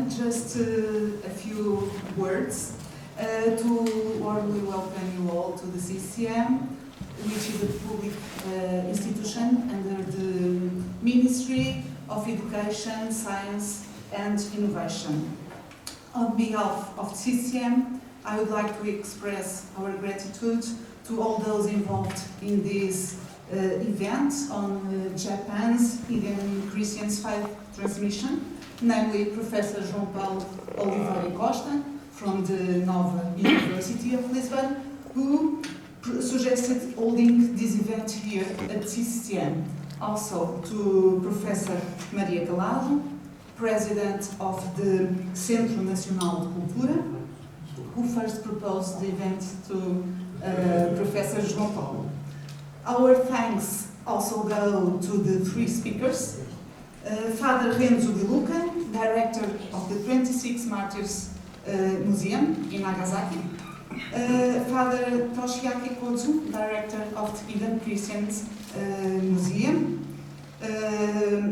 just a few words to warmly welcome you all to the CCM, which is a public institution under the Ministry of Education, Science and Innovation. On behalf of CCM, I would like to express our gratitude to all those involved in this event on Japan's Indian Christians Faith transmission, namely Professor João Paulo Oliveira Costa from the Nova University of Lisbon, who suggested holding this event here at CCM. Also to Professor Maria Calado, President of the Centro Nacional de Cultura, who first proposed the event to Professor João Paulo. Our thanks also go to the three speakers, Father Renzo De Luca, Director of the 26 Martyrs Museum in Nagasaki, Father Toshiaki Kozu, Director of the Eden Christians Museum, the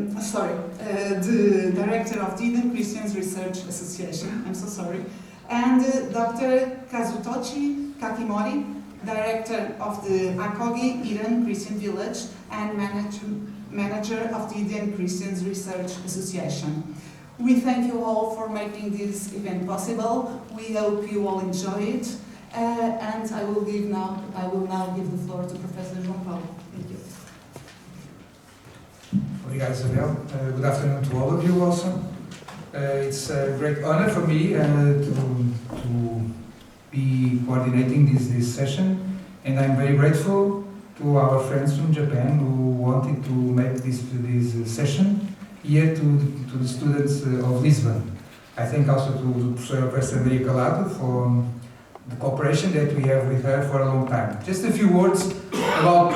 Director of the Eden Christians Research Association, I'm so sorry, and Dr. Kazutochi Kakimori, Director of the Akogi Eden Christian Village and Manager of the Eden Christians Research Association. We thank you all for making this event possible. We hope you all enjoy it. And I will now give the floor to Professor João Paulo. Thank you. Obrigado, Isabel. Good afternoon to all of you also. It's a great honor for me to be coordinating this session, and I'm very grateful to our friends from Japan who wanted to make this session here to the students of Lisbon. I thank also to Professor Maria Calado for the cooperation that we have with her for a long time. Just a few words about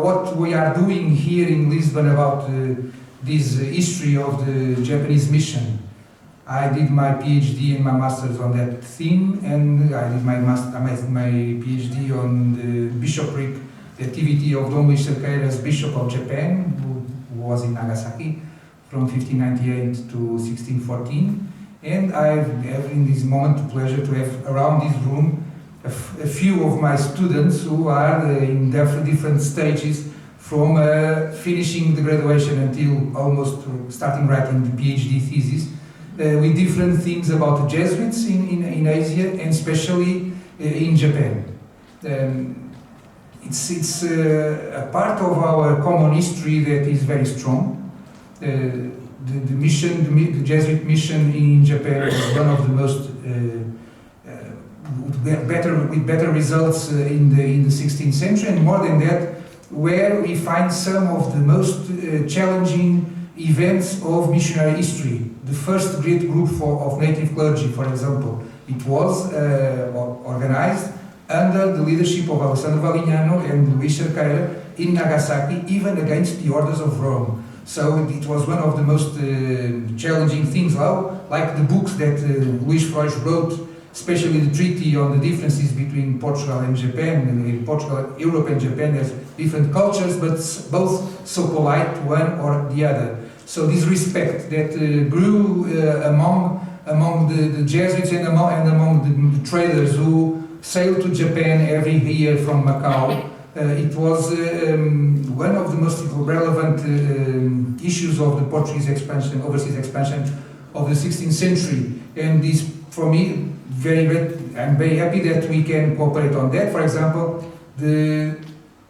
what we are doing here in Lisbon about this history of the Japanese mission. I did my PhD and my master's on that theme, and I did my PhD on the bishopric, the activity of Dom Luís Cerqueira as Bishop of Japan, who was in Nagasaki from 1598 to 1614. And I have in this moment the pleasure to have around this room a few of my students who are in different stages from finishing the graduation until almost starting writing the PhD thesis, with different things about the Jesuits in Asia and especially in Japan. It's a part of our common history that is very strong. The Jesuit mission in Japan is one of the most with better results in the 16th century, and more than that, where we find some of the most challenging events of missionary history. The first great group of native clergy, for example, it was organized under the leadership of Alessandro Valignano and Luís Cerqueira in Nagasaki, even against the orders of Rome. So it was one of the most challenging things, like the books that Luís Freud wrote, especially the treaty on the differences between Portugal and Japan. In Portugal, Europe and Japan has different cultures, but both so polite, one or the other. So this respect that grew among the Jesuits and among the traders who sailed to Japan every year from Macau. It was one of the most relevant issues of the Portuguese expansion, overseas expansion of the 16th century. And this, for me, I'm very happy that we can cooperate on that. For example,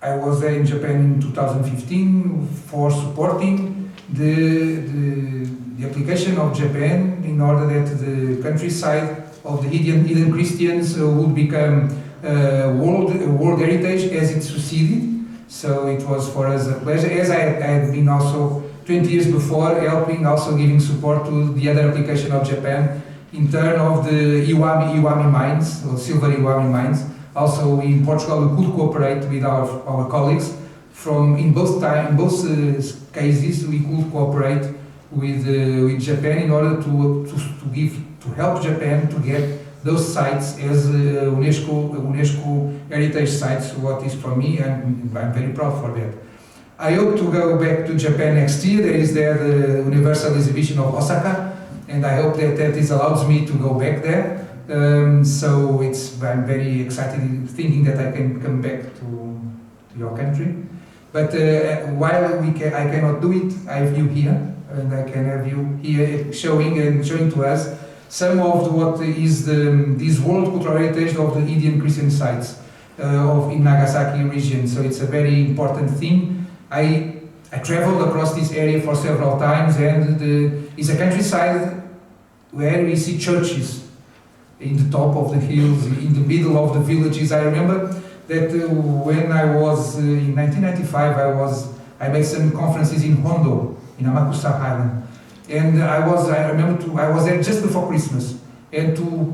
I was there in Japan in 2015 for supporting the application of Japan in order that the countryside of the Eden Christians would become World Heritage as it succeeded. So it was for us a pleasure, as I had been also 20 years before helping, also giving support to the other application of Japan in terms of the Iwami mines, or silver Iwami mines. Also in Portugal we could cooperate with our colleagues in both cases. We could cooperate with Japan in order to help Japan to get those sites as UNESCO heritage sites, what is for me, and I'm very proud for that. I hope to go back to Japan next year. There is the Universal Exhibition of Osaka, and I hope that this allows me to go back there. So I'm very excited thinking that I can come back to your country. But while I cannot do it, I have you here, and I can have you here showing to us some of what is this world cultural heritage of the Indian Christian sites in Nagasaki region. So it's a very important thing. I traveled across this area for several times, and it's a countryside where we see churches in the top of the hills, in the middle of the villages. I remember that when I was in 1995, I made some conferences in Hondo, in Amakusa Island, and I was there just before Christmas, and to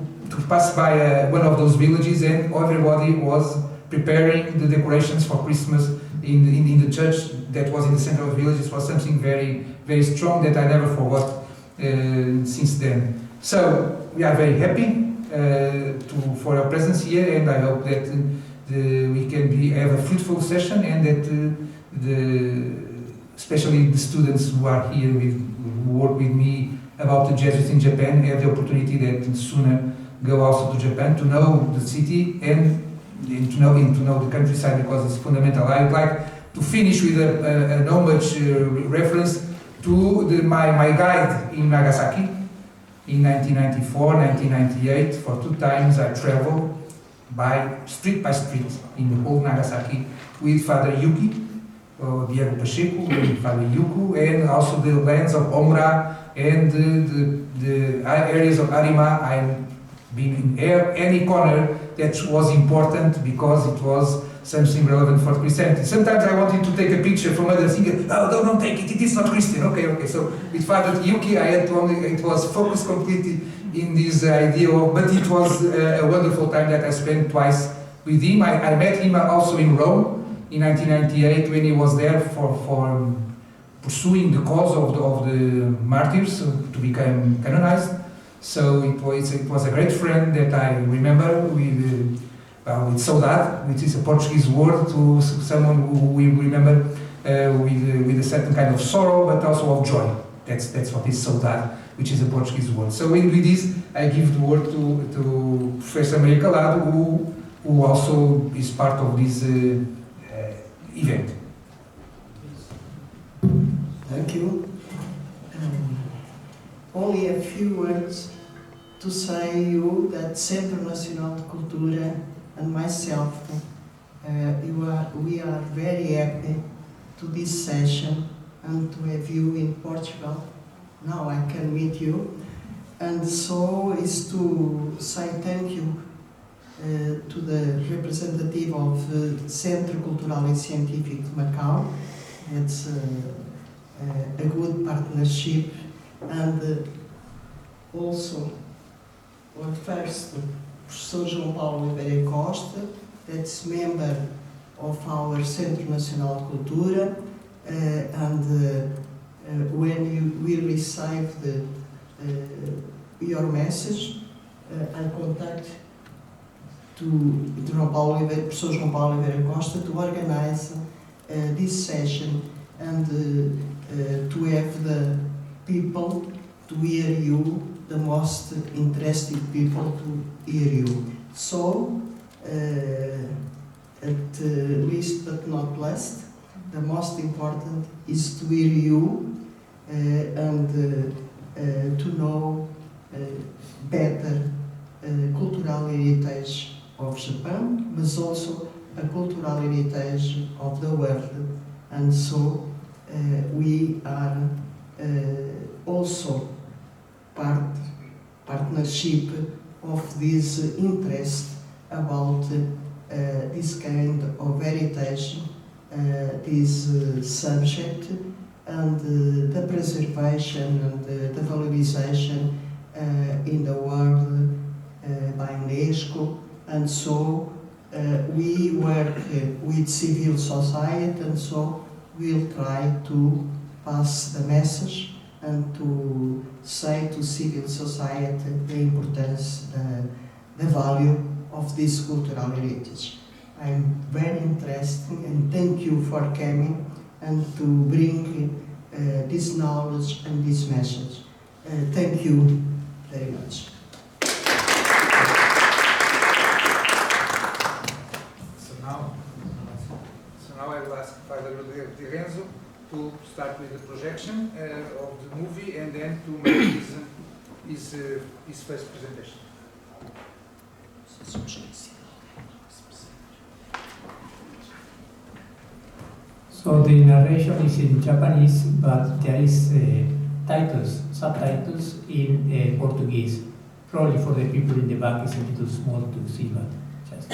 pass by one of those villages, and everybody was preparing the decorations for Christmas in the church that was in the center of the village. It was something very, very strong that I never forgot since then. So we are very happy for your presence here, and I hope that we can have a fruitful session, and that especially the students who are here who work with me about the Jesuits in Japan have the opportunity that sooner go also to Japan to know the city and to know the countryside, because it's fundamental. I'd like to finish with an homage reference to my guide in Nagasaki. In 1994, 1998, for 2 times I traveled street by street in the whole Nagasaki with Father Yuki, Diego Pacheco, and Father Yuku, and also the lands of Omra and the areas of Arima. I've been in any corner that was important because it was something relevant for Christianity. Sometimes I wanted to take a picture from others, thinking, oh, don't take it, it is not Christian. Okay. So with Father Yuki, it was focused completely in this idea but it was a wonderful time that I spent twice with him. I met him also in Rome in 1998 when he was there for pursuing the cause of the martyrs to become canonized. So it was a great friend that I remember with saudade, which is a Portuguese word to someone who we remember with a certain kind of sorrow, but also of joy. That's what is saudade, which is a Portuguese word. So with this, I give the word to Professor Maria Calado, who also is part of this event. Thank you. Only a few words to say you that Centro Nacional de Cultura and myself, we are very happy to this session and to have you in Portugal. Now I can meet you, and so is to say thank you to the representative of Centro Cultural e Científico de Macau. It's a good partnership, and also our first Professor João Paulo Oliveira Costa, that's member of our Centro Nacional de Cultura, and when you will receive your message, I contact to Professor João Paulo Oliveira Costa to organize this session and to have the people to hear you, the most interested people to hear you. So, at least but not least, the most important is to hear you and to know better cultural heritage of Japan, but also a cultural heritage of the world. And so we are also partnership of this interest about this kind of heritage, this subject, and the preservation and the valorization in the world by UNESCO. And so we work with civil society, and so we'll try to pass the message and to say to civil society the importance, the value of this cultural heritage. I'm very interested, and thank you for coming and to bring this knowledge and this message. Thank you very much. So now I will ask Father Lorenzo to start with the projection of the movie and then to make his first presentation. So the narration is in Japanese, but there is subtitles in Portuguese. Probably for the people in the back it's a little small to see, but just.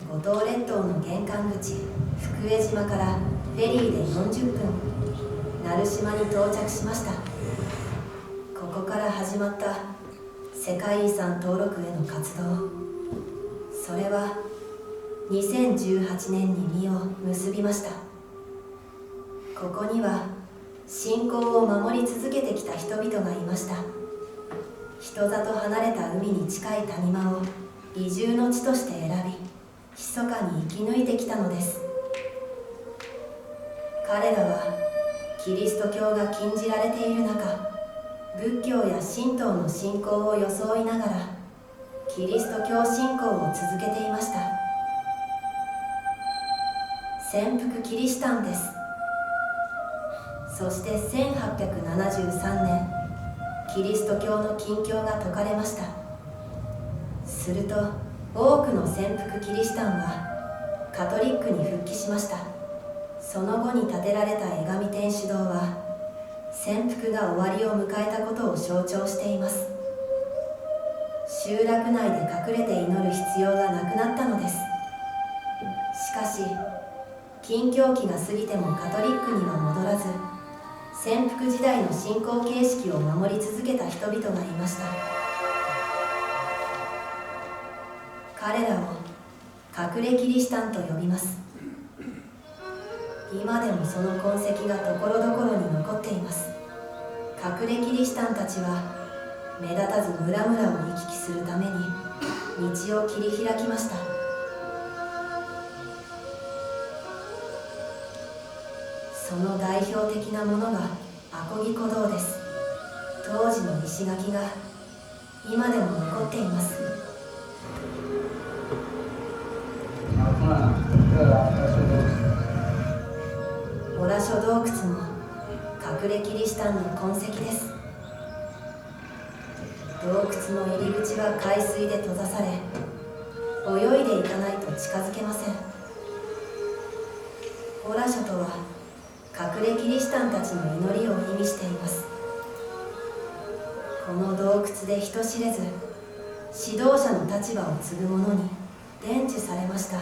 五島列島の玄関口、福江島からフェリーで40分、鳴島に到着しました。ここから始まった世界遺産登録への活動。それは2018年に実を結びました。ここには信仰を守り続けてきた人々がいました。人里離れた海に近い谷間を移住の地として選び、密かに生き抜いてきたのです。彼らはキリスト教が禁じられている中、仏教や神道の信仰を装いながらキリスト教信仰を続けていました。潜伏キリシタンです。そして1873年、キリスト教の禁教が解かれました。すると多くの潜伏キリシタンはカトリックに復帰しました。その後に建てられた江上天主堂は潜伏が終わりを迎えたことを象徴しています。集落内で隠れて祈る必要がなくなったのです。しかし禁教期が過ぎてもカトリックには戻らず、潜伏時代の信仰形式を守り続けた人々がいました。彼らを隠れキリシタンと呼びます。今でもその痕跡がところどころに残っています。隠れキリシタンたちは目立たず村々を行き来するために道を切り開きました。その代表的なものがアコギ古道です。当時の石垣が今でも残っています。オラショ洞窟も隠れキリシタンの痕跡です。洞窟の入り口は海水で閉ざされ、泳いでいかないと近づけません。オラショとは隠れキリシタンたちの祈りを意味しています。この洞窟で人知れず指導者の立場を継ぐ者に伝授されました。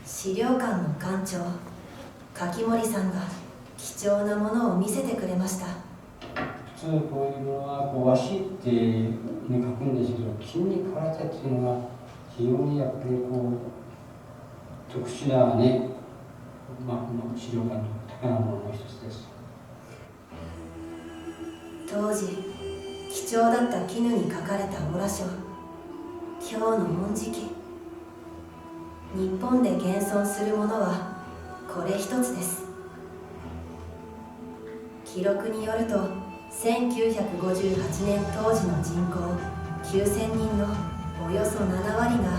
資料館の館長柿森さんが貴重なものを見せてくれました。普通こういうものは和紙って、ね、書くんですけど、金に書かれたっていうのが非常にやっぱり特殊なね、この資料館の宝物の一つです。当時貴重だった絹に書かれたオラ書、今日の文字記。日本で現存するものはこれ一つです。記録によると1958年当時の人口9000人のおよそ7割が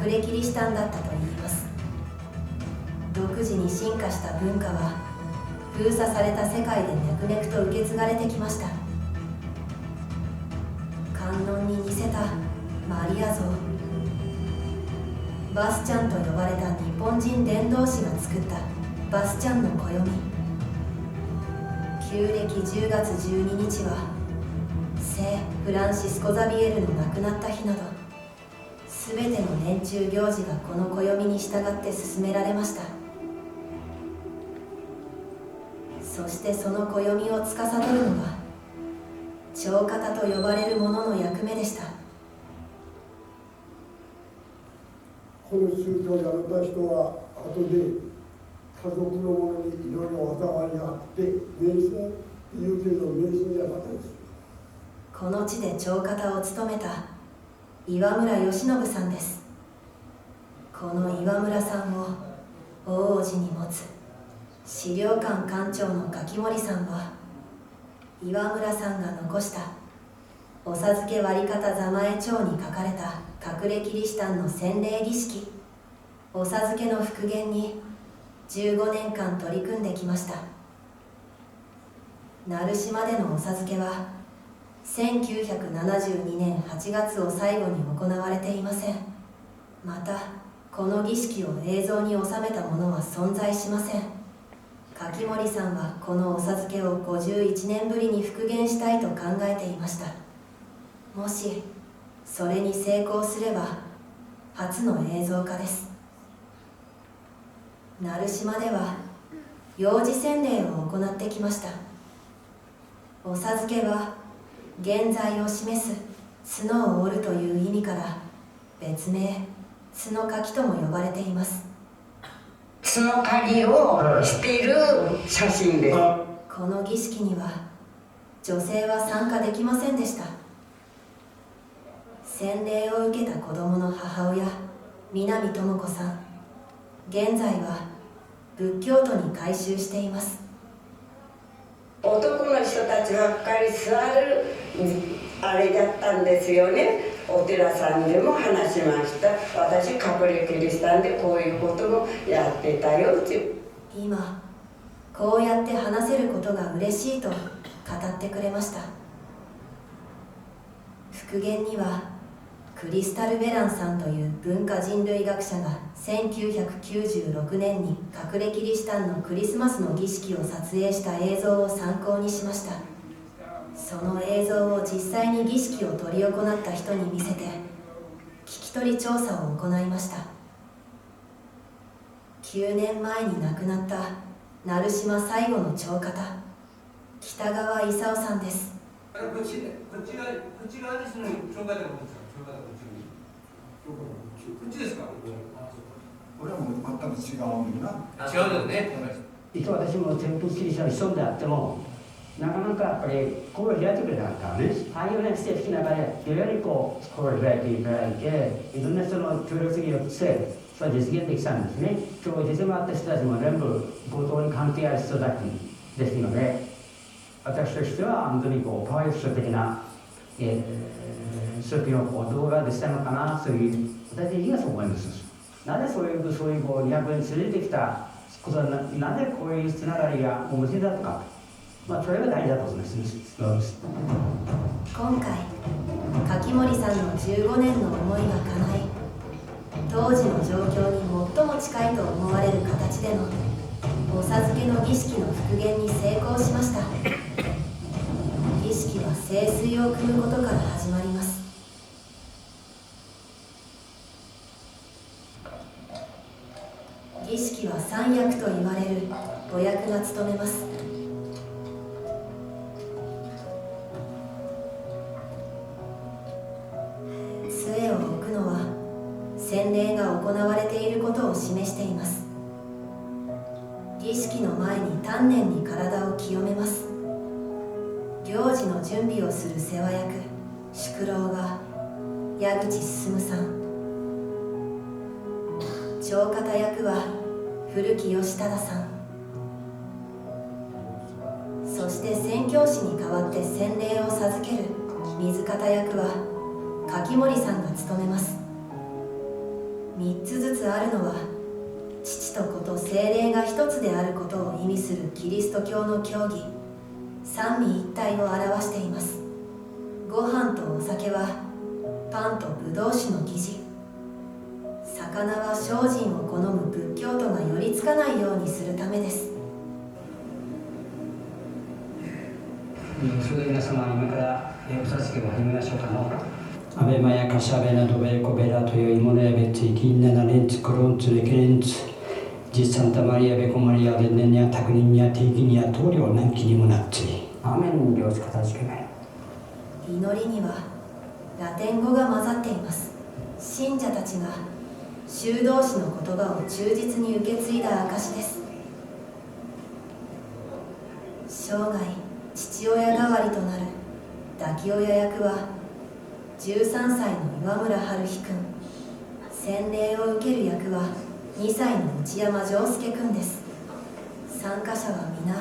隠れキリシタンだったといいます。独自に進化した文化は封鎖された世界で脈々と受け継がれてきました。観音に似せたマリア像、バスチャンと呼ばれた日本人伝道師が作ったバスチャンの暦、旧暦10月12日は聖フランシスコ・ザビエルの亡くなった日など、すべての年中行事がこの暦に従って進められました。そしてその暦を司るのが長方と呼ばれる者の役目でした。この宗教をやめた人は後で家族の者にいろいろお頭にあって迷信って言うけど迷信じゃなかったです。この地で長方を務めた岩村義信さんです。この岩村さんを大叔父に持つ資料館館長の柿森さんは、岩村さんが残したお授け割方座前帳に書かれた隠れキリシタンの洗礼儀式、お授けの復元に15年間取り組んできました。鳴島でのお授けは1972年8月を最後に行われていません。またこの儀式を映像に収めたものは存在しません。柿森さんはこのお授けを51年ぶりに復元したいと考えていました。もしそれに成功すれば初の映像化です。鳴島では幼児洗礼を行ってきました。お授けは現在を示す角を折るという意味から別名角かきとも呼ばれています。角かきをしている写真です。この儀式には女性は参加できませんでした。洗礼を受けた子供の母親南智子さん、現在は仏教徒に改宗しています。男の人たちばっかり座るあれだったんですよね。お寺さんでも話しました。私隠れキリシタンでこういうこともやってたよって。今こうやって話せることが嬉しいと語ってくれました。復元にはクリスタル・ベランさんという文化人類学者が1996年に隠れキリシタンのクリスマスの儀式を撮影した映像を参考にしました。その映像を実際に儀式を執り行った人に見せて聞き取り調査を行いました。9年前に亡くなった鳴島最後の長方北川勲さんです。こっち側ですね。長方がこっちですか。これはもう全く違うんだな。違うんですね。一応私も天空キリシタンに潜んであっても、なかなかやっぱり心を開いてくれなかったからね。ああいうね、ステージの中で、いろいろこう、心を開いていただいて、いろんな人の協力によって、それは実現できたんですね。今日出て回った人たちも全部、冒頭に関係ある人たちですので、私としては本当にこう、パワーフル的な、初期のこう動画でしたのかなという、私的にはそう思います。なぜそういうこう、役に連れてきたことはなぜこういうつながりが面白いだとか、まあ、それが大事だと思います。今回柿森さんの15年の思いが叶い、当時の状況に最も近いと思われる形でのお授けの儀式の復元に成功しました。儀式は聖水を汲むことから始まります。儀式は三役と言われるお役が務めます。杖を置くのは洗礼が行われていることを示しています。儀式の前に丹念に体を清めます。行事の準備をする世話役宿老が矢口進さん、長方役は古木義忠さん、そして宣教師に代わって洗礼を授ける水方役は柿森さんが務めます。3つずつあるのは父と子と聖霊が一つであることを意味するキリスト教の教義三位一体を表しています。ご飯とお酒はパンとブドウ酒の生地、魚は精進を好む仏教徒が寄りつかないようにするためです。それでは皆様、今からお授けを始めましょうかの。アベマヤカシャベナドベコベラというイモネベツイキンナナレンツコロンツレケレンツジサンタマリアベコマリアデネニアタクニニアテイキニアトリオ何期にもなってアーメン両手片付けない。祈りにはラテン語が混ざっています。信者たちが修道士の言葉を忠実に受け継いだ証です。生涯父親代わりとなる抱き親役は13歳の岩村春日くん、洗礼を受ける役は2歳の内山丈介くんです。参加者は皆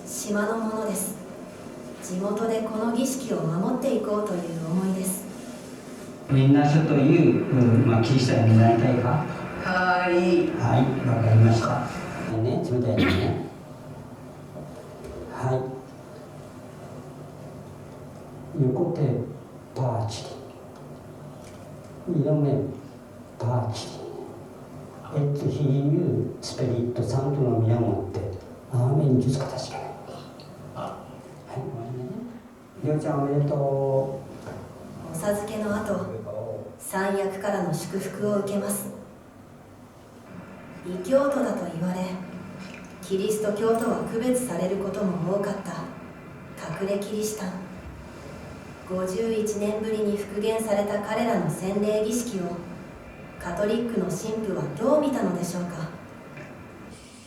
島のものです。地元でこの儀式を守っていこうという思いです。みんな書という、キリシタンになりたいか。はい。はい、わかりました。ね、冷たいですね。はい。横手パーチリ。이름에パーチリ。ヒーユスペリットサントの宮もってアーメンジュスか確かに。はい、りょうちゃんおめでとう。お授けの後、三役からの祝福を受けます。異教徒だと言われ、キリスト教とは区別されることも多かった隠れキリシタン。51年ぶりに復元された彼らの洗礼儀式をカトリックの神父はどう見たのでしょうか。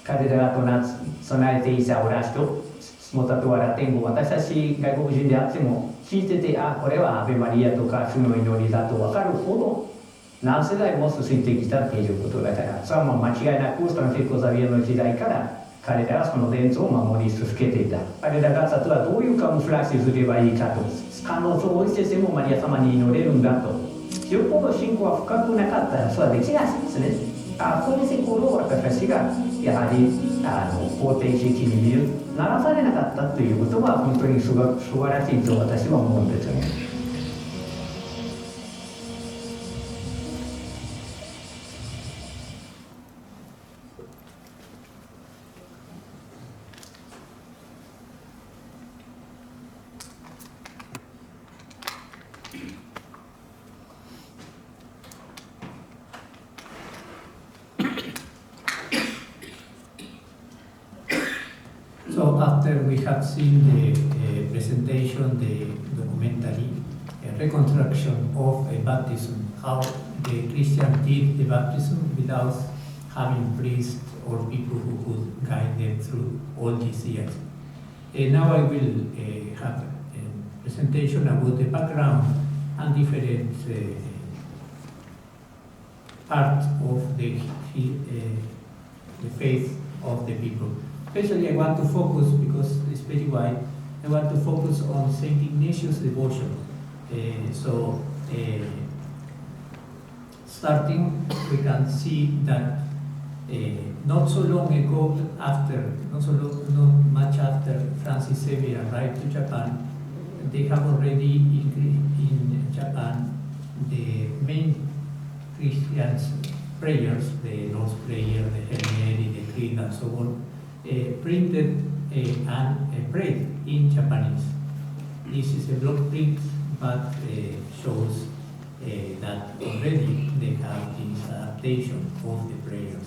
彼らが備えていたオラスともたとわら天語、私たち外国人であっても聞いてて、これはアベマリアとか主の祈りだと分かるほど何世代も続いてきたっていうことだから、それはもう間違いなくフランシスコ・ザビエの時代から彼らはその伝統を守り続けていた。彼らが例えばどういうカムフラッシュすればいいかと、可能性を置いててもマリア様に祈れるんだと。よほど信仰は深くなかったらそれはできないですね。この頃を私たちがやはり肯定的にならされなかったということは本当に素晴らしいと私は思うんですよね。So after we have seen the presentation, the documentary, a reconstruction of a baptism, how the Christian did the baptism without having priests or people who could guide them through all these years. Now I will have a presentation about the background and different parts of the faith of the people. Especially I want to focus, because it's very wide, I want to focus on Saint Ignatius' devotion. Starting, we can see that not so long ago, not much after Francis Xavier arrived to Japan, they have already in Japan the main Christians' prayers, the Lord's Prayer, the Hail Mary, the Creed, and so on, printed and prayed in Japanese. This is a block print, but shows that already they have this adaptation of the prayers.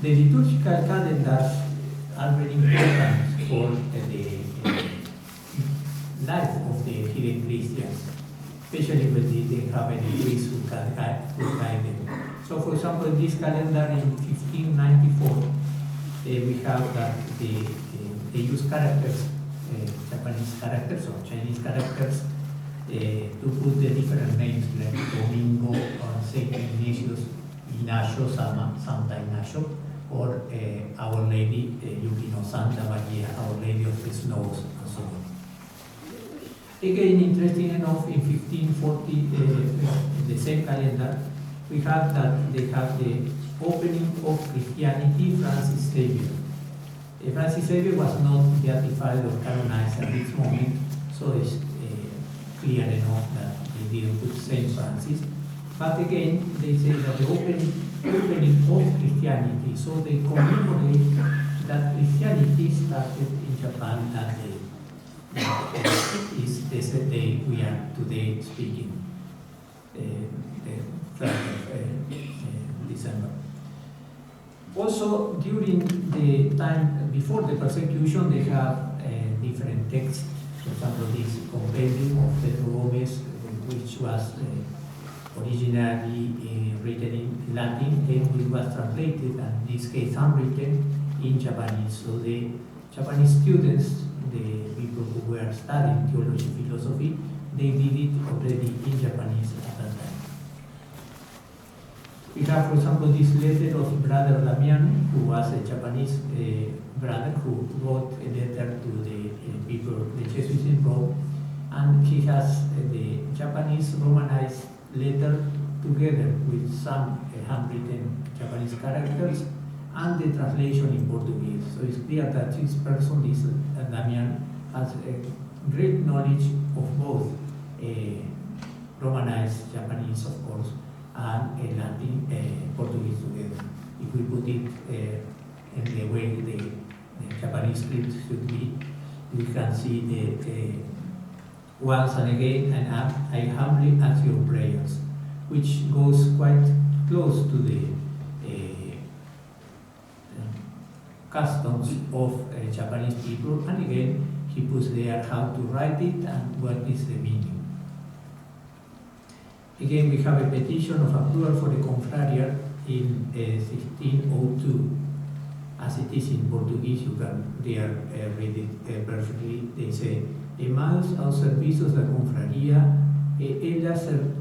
The liturgical calendars are very important for the life of the hidden Christians, especially when they have any priest who can guide them. So, for example, this calendar in 1594, we have that they use characters, Japanese characters or Chinese characters, to put the different names like Domingo or Saint Ignatius, Ignacio, Santa Ignacio, or Our Lady, Yukino Santa Maria, Our Lady of the Snows, and so on. Again, interesting enough, in 1540, the same calendar, we have that they have the opening of Christianity, Francis Xavier. Francis Xavier was not beatified or canonized at this moment, so it's clear enough that they didn't put Saint Francis. But again, they say that the opening of Christianity, so they commemorate that Christianity started in Japan that day. Is the day we are today speaking, the 3rd of December. Also, during the time before the persecution, they have different texts. For example, this compendium of Pedro Gomez, which was originally written in Latin, then it was translated, and in this case, handwritten in Japanese. So the Japanese students the people who were studying theology, philosophy, they did it already in Japanese at that time. We have, for example, this letter of Brother Damian, who was a Japanese brother who wrote a letter to the people, the Jesuits in Rome, and he has the Japanese Romanized letter together with some handwritten Japanese characters and the translation in Portuguese. So it's clear that this person, this Damian, has a great knowledge of both Romanized Japanese, of course, and Latin, Portuguese together. If we put it in the way the Japanese script should be, we can see the once and again, and I humbly ask your prayers, which goes quite close to the customs of Japanese people, and again he puts there how to write it and what is the meaning. Again, we have a petition of approval for the confraria in 1602. As it is in Portuguese, you can there read it perfectly. They say, amados aos servicios da confraria, ella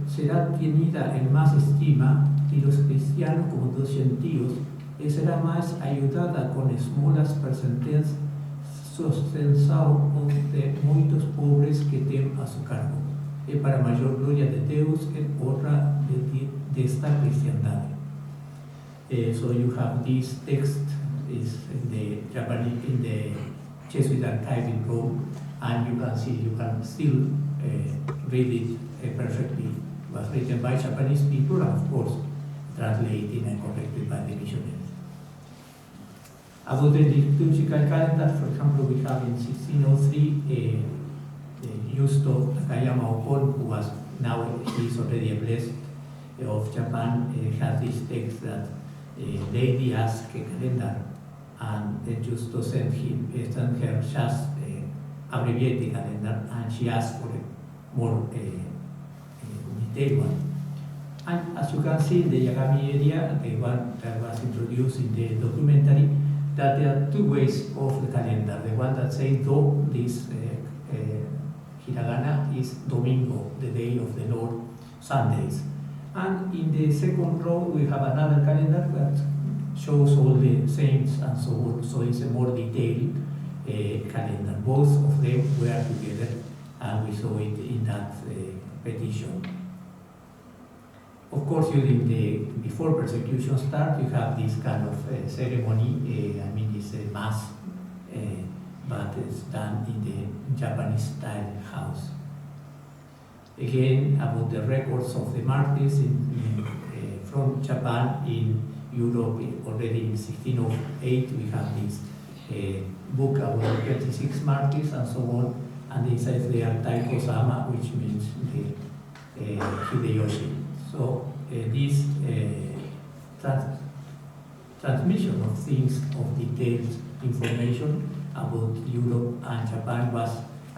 será tenida en más estima y los cristianos como dos gentíos, y será más ayudada con esmolas presentes sustensao de muitos pobres que tem a su cargo, y para mayor gloria de Deus en honra de esta cristiandad. So you have this text is in the Japanese, in the Jesuit archive in Rome, and you can see, you can still read it perfectly. It was written by Japanese people and of course translated and corrected by the missionaries. About the liturgical calendar, for example, we have in 1603 Justo Takayama Okon, who was now he is already a blessed of Japan, has this text that lady asked a calendar, and Justo sent her just abbreviated calendar, and she asked for a more detailed one. And as you can see in the Yagami area, the one that was introduced in the documentary, that there are two ways of the calendar. The one that says Do, this hiragana is Domingo, the day of the Lord, Sundays. And in the second row we have another calendar that shows all the saints and so on, so it's a more detailed calendar. Both of them were together, and we saw it in that petition. Of course, during before persecution start, you have this kind of ceremony. I mean, it's a mass, but it's done in the Japanese-style house. Again, about the records of the martyrs from Japan in Europe, already in 1608, we have this book about 26 martyrs and so on, and it says they are Taiko-sama, which means the Hideyoshi. So this transmission of things, of detailed information about Europe and Japan was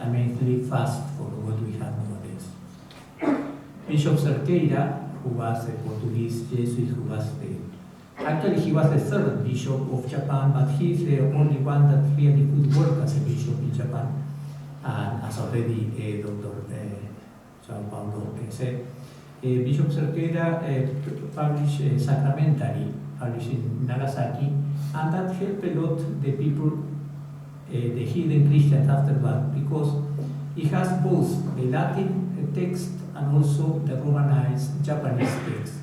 immensely fast for what we have nowadays. Bishop Cerqueira, who was a Portuguese Jesuit, who was actually he was the third bishop of Japan, but he's the only one that really could work as a bishop in Japan. And as already Dr. João Paulo said, Bishop Cerqueira published Sacramentary, published in Nagasaki, and that helped a lot the people, the hidden Christians afterward, because it has both the Latin text and also the Romanized Japanese text.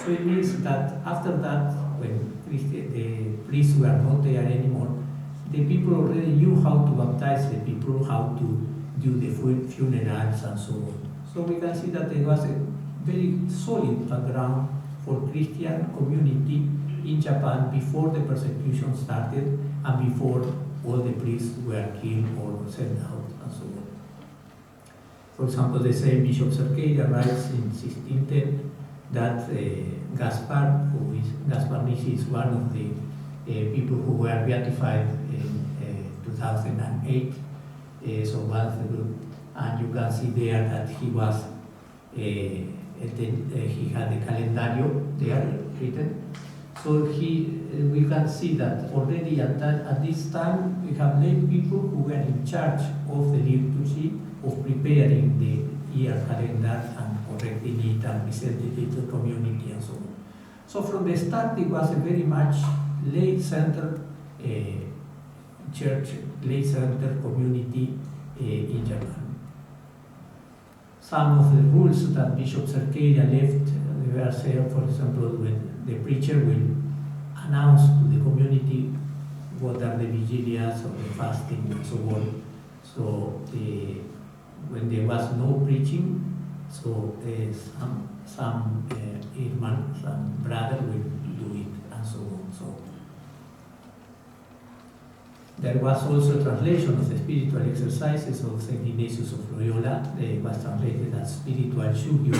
So it means that after that, when the priests were not there anymore, the people already knew how to baptize the people, how to do the funerals and so on. So we can see that there was a very solid background for Christian community in Japan before the persecution started and before all the priests were killed or sent out and so on. For example, the same Bishop Cerqueira writes in 1610 that Gaspar Nisi is one of the people who were beatified in 2008. So once the group, and you can see there that he was he had a calendario there written. So we can see that already at this time we have lay people who were in charge of the liturgy, of preparing the year calendar and correcting it and presenting it to the community and so on. So from the start it was a very much lay-centered church, lay-centered community in Japan. Some of the rules that Bishop Cerqueira left, they were said, for example, when the preacher will announce to the community what are the vigilias or the fasting and so on. So when there was no preaching, so some imam, some brother will do it and so on. So there was also a translation of the spiritual exercises of Saint Ignatius of Loyola. It was translated as spiritual shugyo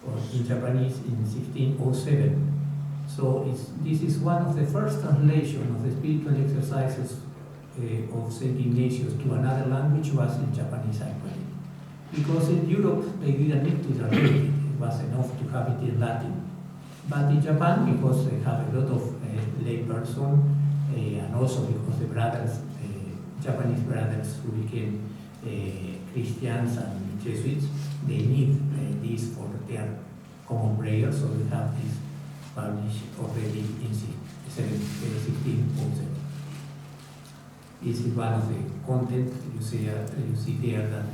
or in Japanese in 1607. So this is one of the first translations of the spiritual exercises of Saint Ignatius to another language was in Japanese actually. Because in Europe they didn't need to translate it, it was enough to have it in Latin. But in Japan, because they have a lot of lay person, and also because the brothers, Japanese brothers who became Christians and Jesuits, they need this for their common prayer, so we have this published already in 1607. This is one of the content you see there that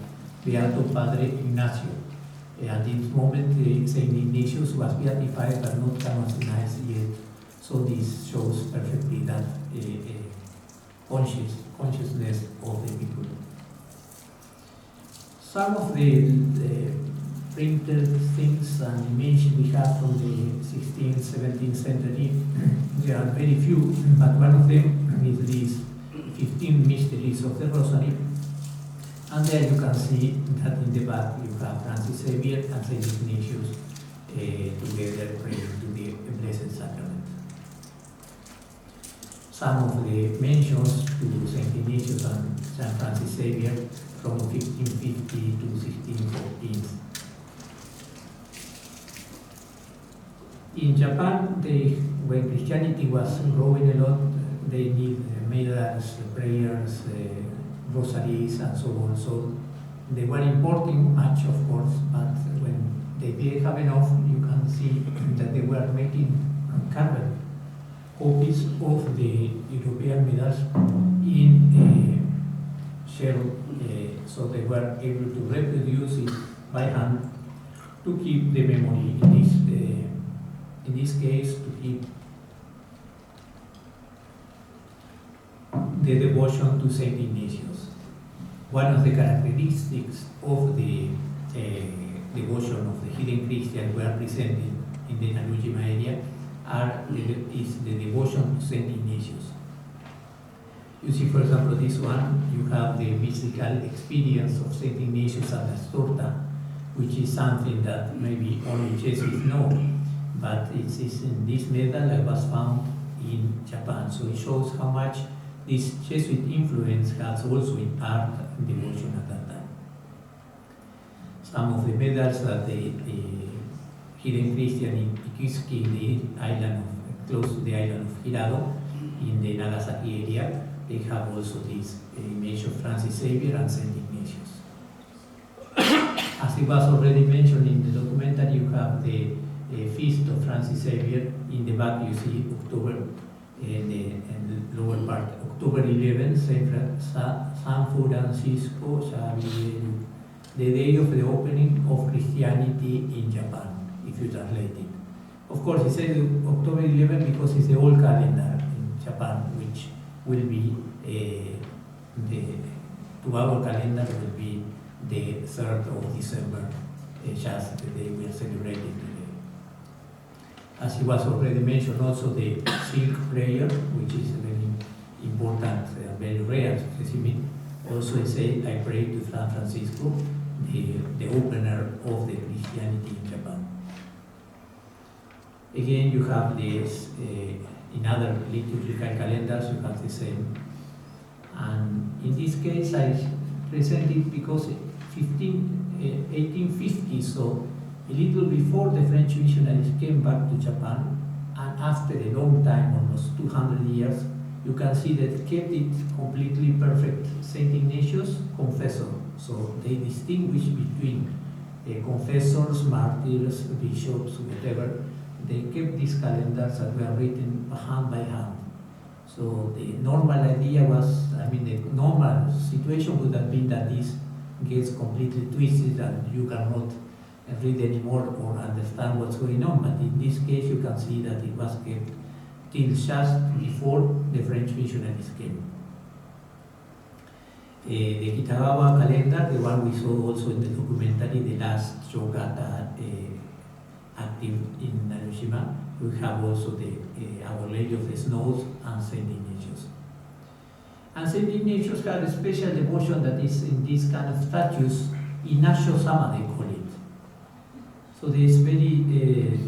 Beato Padre Ignacio. At this moment, Saint Ignatius was beatified but not canonized yet. So this shows perfectly that consciousness of the people. Some of the printed things and images we have from the 16th, 17th century, there are very few, but one of them is these 15 mysteries of the Rosary. And there you can see that in the back you have Francis Xavier and Saint Ignatius together praying to the Blessed Sacrament. Some of the mentions to Saint Ignatius and Saint Francis Xavier from 1550 to 1614. In Japan, when Christianity was growing a lot, they need medals, prayers, rosaries, and so on. So they were importing much, of course, but when they didn't have enough, you can see that they were making carbon copies of the European medals in shell, so they were able to reproduce it by hand to keep the memory in this case, to keep the devotion to Saint Ignatius. One of the characteristics of the devotion of the hidden Christians were presented in the Narujima area is the devotion to Saint Ignatius. You see, for example, this one, you have the mystical experience of Saint Ignatius at Las Tortas, which is something that maybe only Jesuits know, but it is in this medal that was found in Japan. So it shows how much this Jesuit influence has also in art and devotion at that time. Some of the medals that the hidden Christian in Ikitsuki, in the island close to the island of Hirado, in the Nagasaki area, they have also this image of Francis Xavier and Saint Ignatius. As it was already mentioned in the documentary, you have the feast of Francis Xavier. In the back you see October, in the lower part, October 11, San Francisco Xavier, the day of the opening of Christianity in Japan, if you translate it. Of course, it says October 11 because it's the old calendar in Japan, which will be to our calendar will be the 3rd of December, just the day we are celebrating today. As it was already mentioned, also the silk prayer, which is a very important, very rare specimen. Also, I say, I pray to San Francisco, the opener of the Christianity in Japan. Again, you have this, in other liturgical calendars, you have the same. And in this case, I present it because 1850, so a little before the French missionaries came back to Japan, and after a long time, almost 200 years, you can see that kept it completely perfect Saint Ignatius confessor. So they distinguish between confessors, martyrs, bishops, whatever. They kept these calendars that were written hand by hand. So the normal idea was, I mean, the normal situation would have been that this gets completely twisted and you cannot read anymore or understand what's going on. But in this case, you can see that it was kept till just before the French missionaries came. The Kitagawa calendar, the one we saw also in the documentary, the last Shogata active in Hiroshima, we have also the Our Lady of the Snows and Saint Ignatius. And Saint Ignatius had a special devotion that is in these kind of statues, Inasho-sama they call it. So there's very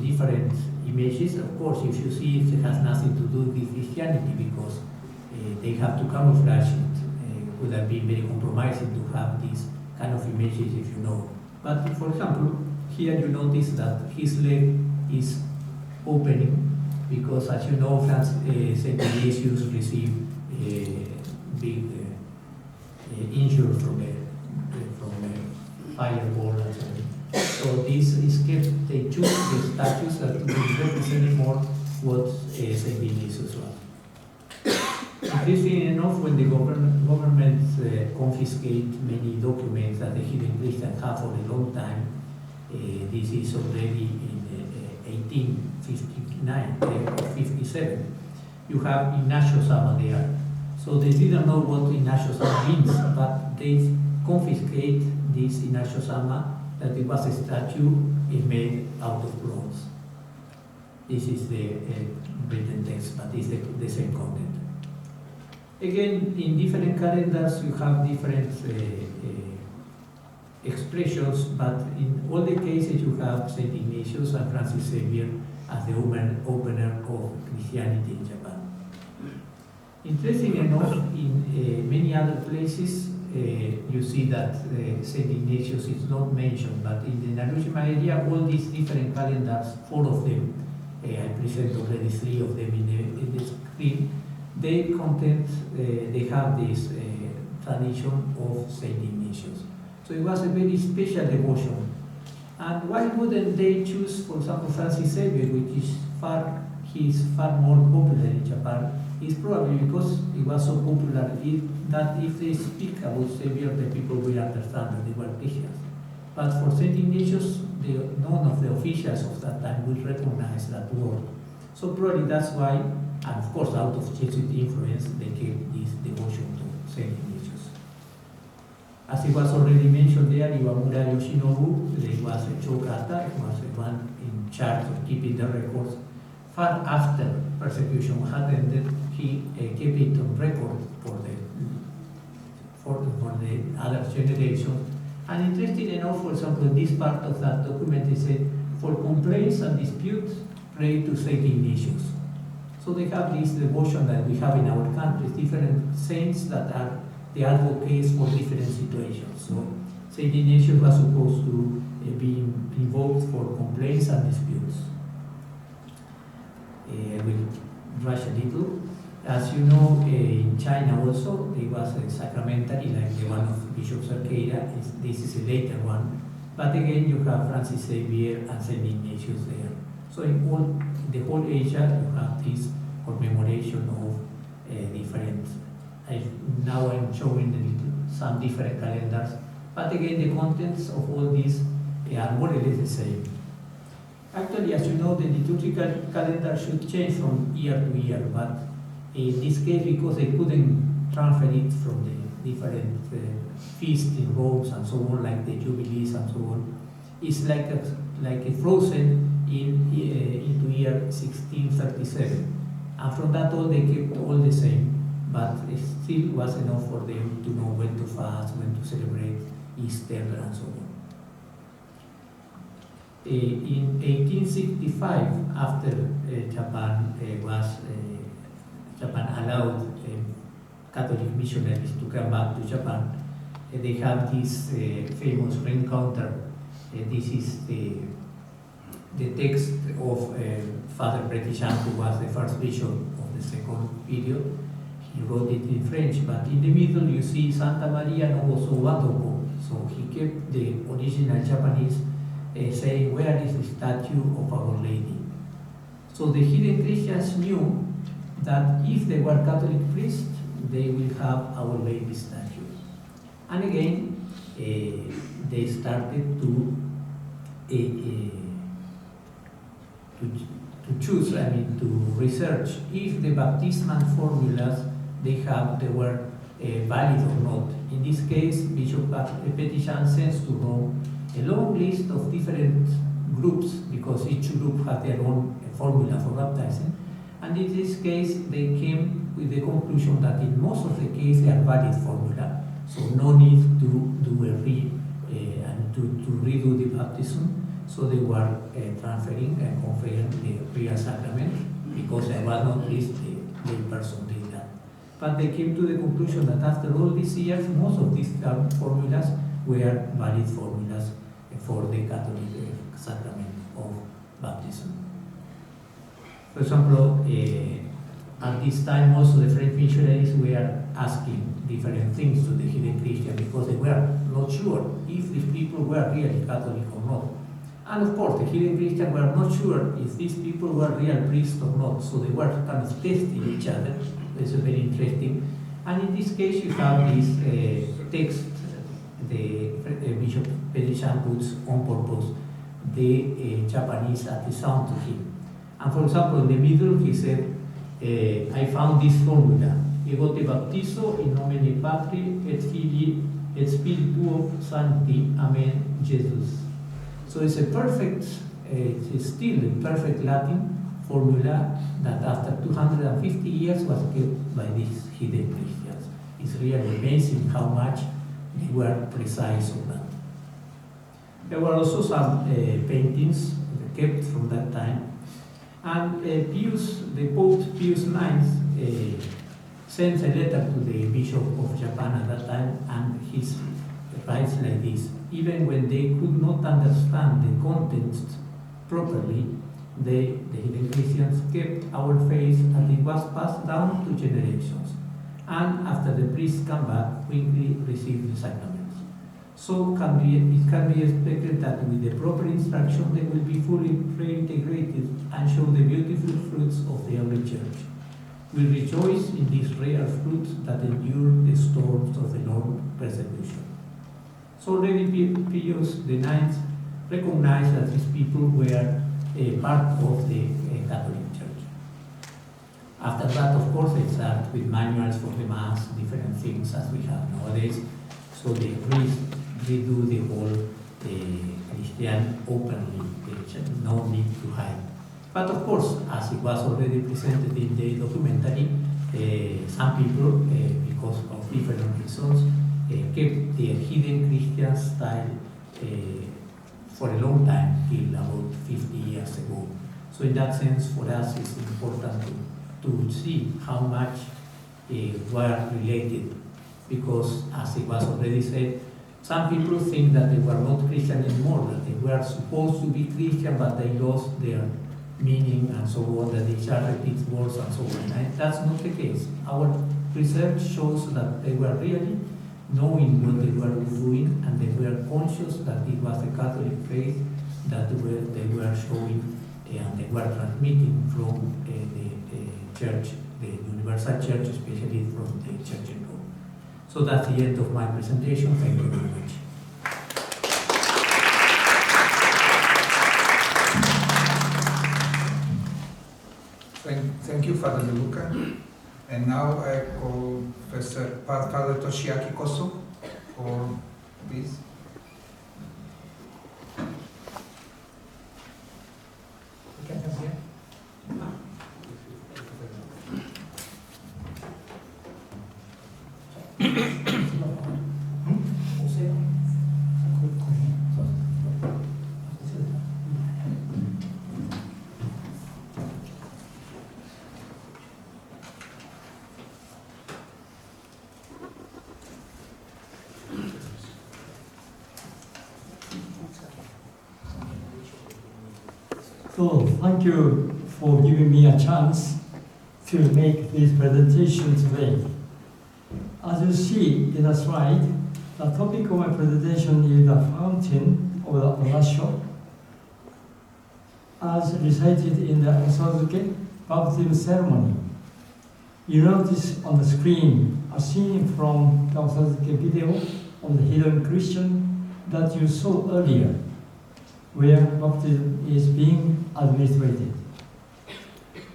different images. Of course, if you see it has nothing to do with Christianity because they have to camouflage it. It would have been very compromising to have these kind of images if you know. But for example, here you notice that his leg is opening because, as you know, Saint Ignatius received a big injury from a fireball and so on. So this is kept, they choose the statues that will represent more what Saint Ignatius was. Interesting enough, when the government confiscate many documents that the hidden Christians have for a long time, this is already in 1859 or 57, you have Inasho-sama there. So they didn't know what Inasho-sama means, but they confiscate this Inasho-sama, that it was a statue made out of bronze. This is the written text, but it's the same content. Again, in different calendars you have different expressions, but in all the cases you have Saint Ignatius and Francis Xavier as the opener of Christianity in Japan. Interesting enough, in many other places you see that Saint Ignatius is not mentioned, but in the Narushima area, all these different calendars, 4 of them, I present already 3 of them in the screen, they have this tradition of Saint Ignatius. So it was a very special devotion. And why wouldn't they choose, for example, Francis Xavier, which is far more popular in Japan? It's probably because it was so popular that if they speak about Xavier, the people will understand that they were Christians. But for Saint Ignatius, none of the officials of that time would recognize that word. So probably that's why, and of course out of Jesuit influence, they gave this devotion to Saint Ignatius. As it was already mentioned there, Iwamura Yoshinobu, there was a Chokata, he was the one in charge of keeping the records. Far after persecution had ended, he kept it on record for the other generations. And interesting enough, for example, in this part of that document, it said, for complaints and disputes, pray to Saint Ignatius. So they have this devotion that we have in our countries, different saints that are the advocates for different situations. So Saint Ignatius was supposed to be invoked for complaints and disputes. I will rush a little. As you know, in China also, there was a sacramentary like the one of Bishop Cerqueira. This is a later one. But again, you have Francis Xavier and Saint Ignatius there. So in the whole Asia, you have this commemoration of different. Now I'm showing some different calendars. But again, the contents of all these are more or less the same. Actually, as you know, the liturgical calendar should change from year to year, but in this case, because they couldn't transfer it from the different feasts in Rome and so on, like the Jubilees and so on, it's like a frozen into year 1637. And from that on, they kept all the same, but it still was enough for them to know when to fast, when to celebrate Easter and so on. In 1865, after Japan allowed Catholic missionaries to come back to Japan, they have this famous rencounter. This is the the text of Father Prétichan, who was the first bishop of the second period. He wrote it in French, but in the middle you see Santa Maria no Gozo Wadoko. So he kept the original Japanese saying, where is the statue of Our Lady? So the hidden Christians knew that if they were Catholic priests, they will have Our Lady statue. And again, they started to choose, to research if the baptismal formulas they were valid or not. In this case, Bishop Prétichan sends to Rome a long list of different groups, because each group had their own formula for baptizing. And in this case, they came with the conclusion that in most of the cases they are valid formula, so no need to do and to redo the baptism. So they were transferring and conferring the real sacrament, because there was not least the person did that. But they came to the conclusion that after all these years, most of these formulas were valid formulas for the Catholic sacrament of baptism. For example, at this time also the French missionaries were asking different things to the hidden Christian, because they were not sure if these people were really Catholic or not. And of course, the hidden Christians were not sure if these people were real priests or not, so they were kind of testing each other. It's very interesting. And in this case, you have this text, the Bishop Prétichan puts on purpose the Japanese artisan to him. And for example, in the middle, he said, I found this formula. Ego te baptizo in nomine Patri et Filii et Spirituo Sancti. Amen, Jesus. So it's a perfect, it's still a perfect Latin formula that after 250 years was kept by these hidden Christians. It's really amazing how much they were precise on that. There were also some paintings kept from that time. And the Pope Pius IX sent a letter to the Bishop of Japan at that time, and he writes like this: even when they could not understand the contents properly, the hidden Christians kept our faith as it was passed down to generations, and after the priests come back, quickly receive the sacraments. So it can be expected that with the proper instruction they will be fully reintegrated and show the beautiful fruits of the early church. We rejoice in these rare fruits that endure the storms of the long persecution. So already Pius IX recognized that these people were a part of the Catholic Church. After that, of course, they start with manuals for the Mass, different things as we have nowadays. So the priests redo the whole Christian openly, no need to hide. But of course, as it was already presented in the documentary, some people, because of different reasons, kept the hidden Christian style for a long time, till about 50 years ago. So in that sense, for us, it's important to see how much were related, because as it was already said, some people think that they were not Christian anymore, that they were supposed to be Christian, but they lost their meaning and so on, that they just repeat words and so on. And that's not the case. Our research shows that they were really knowing what they were doing, and they were conscious that it was the Catholic faith that they were showing and they were transmitting from the church, the universal church, especially from the church in Rome. So that's the end of my presentation. Thank you very much. Thank you, Father De Luca. And now I call Father Toshiaki Koso for this. So thank you for giving me a chance to make this presentation today. As you see in the slide, the topic of my presentation is the fountain of the Orasho, as recited in the Osazuke baptism ceremony. You notice on the screen a scene from the Osazuke video of the hidden Christian that you saw earlier, where baptism is being administered.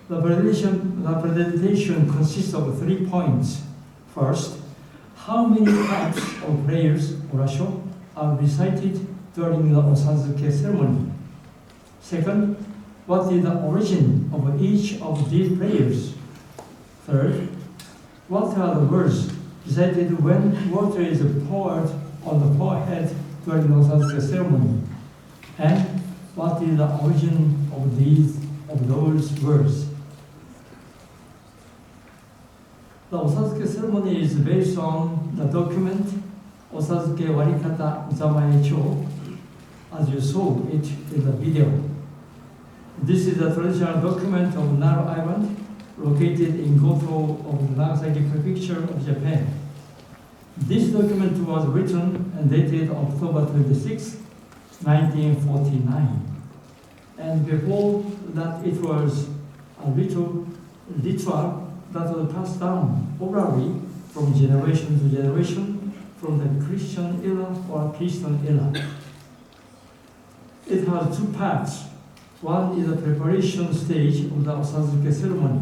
The presentation consists of 3 points. First, how many types of prayers, Orasho, are recited during the Osazuke ceremony? Second, what is the origin of each of these prayers? Third, what are the words recited when water is poured on the forehead during the Osazuke ceremony? And what is the origin of those words? The Osazuke ceremony is based on the document Osazuke Warikata Uzamae Cho, as you saw it in the video. This is a traditional document of Naro Island, located in Goto of Nagasaki Prefecture of Japan. This document was written and dated October 26, 1949. And before that, it was a ritual that was passed down orally from generation to generation from the Christian era or Christian era. It has 2 parts. One is the preparation stage of the Osazuke ceremony,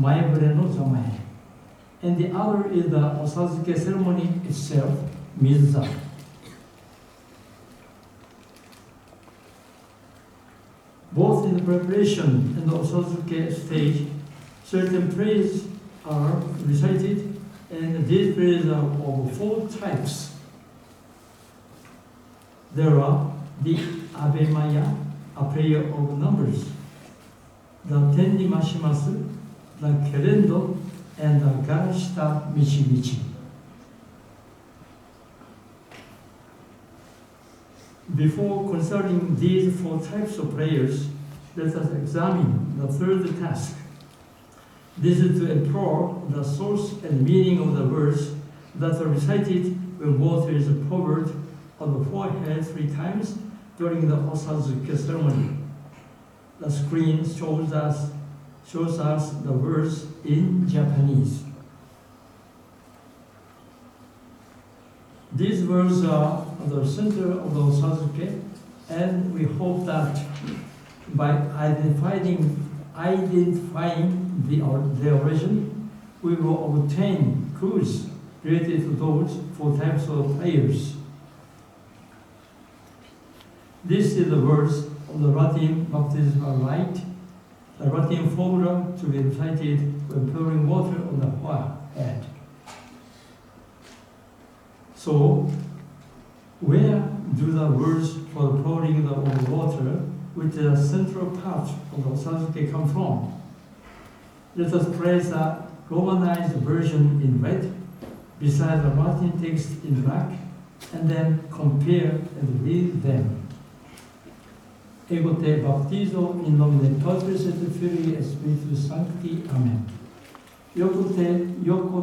Maebure no Zamae, and the other is the Osazuke ceremony itself, Mizuza. Both in the preparation and the Osazuke stage, certain prayers are recited, and these prayers are of 4 types. There are the Ave Maya, a prayer of numbers, the Tenni Mashimasu, the Kerendo, and the Garashita Michi. Before considering these 4 types of prayers, let us examine the third task. This is to implore the source and meaning of the words that are recited when water is poured on the forehead 3 times during the Osazuke ceremony. The screen shows us the words in Japanese. These words are at the center of the Osazuke, and we hope that by identifying the origin, we will obtain clues related to those 4 types of prayers. This is the words of the Latin baptismal rite, the Latin formula to be recited when pouring water on the forehead. So, where do the words for the pouring of the water, which is a central part of the Osazuke, come from? Let us place a Romanized version in red beside the Latin text in black, and then compare and read them. Ego te baptizo in nomine Patris et Filii et Spiritus Sancti. Amen. Yoko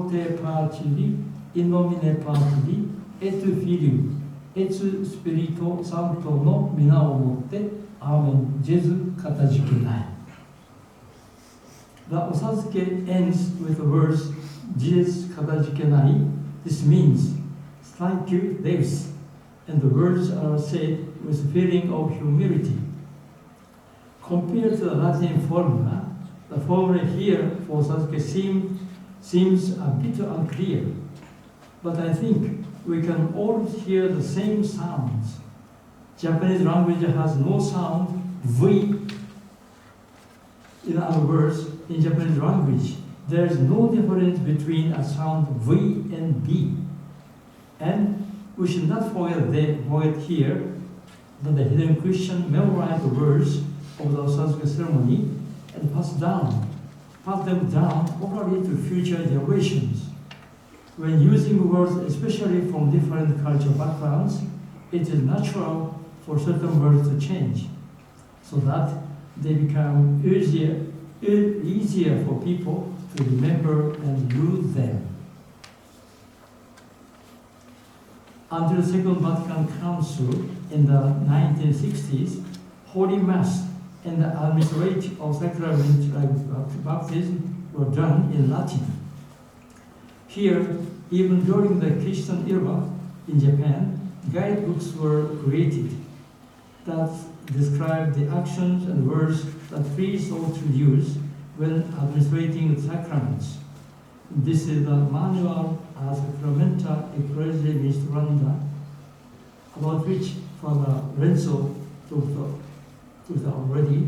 te patili in nomine Patri et Filii et Spirito Sancto no mina o motte. Amen. Jesu katajikunai. The Osazuke ends with the words Jesus katajikunai. This means thank you, Deus, and the words are said with a feeling of humility. Compared to the Latin formula, the formula here for Osazuke seems a bit unclear, but I think we can all hear the same sounds. Japanese language has no sound V. In other words, in Japanese language, there is no difference between a sound V and B. And we should not forget here that the hidden Christian memorized the words of the Osazuke ceremony and pass them down orally to future generations. When using words, especially from different cultural backgrounds, it is natural for certain words to change, so that they become easier for people to remember and use them. Until the Second Vatican Council in the 1960s, Holy Mass and the administration of sacraments like baptism were done in Latin. Here, even during the Christian era in Japan, guidebooks were created that describe the actions and words that priests ought to use when administrating the sacraments. This is the Manual a Sacramenta Ecclesiae Ministranda, about which Father Renzo talked already,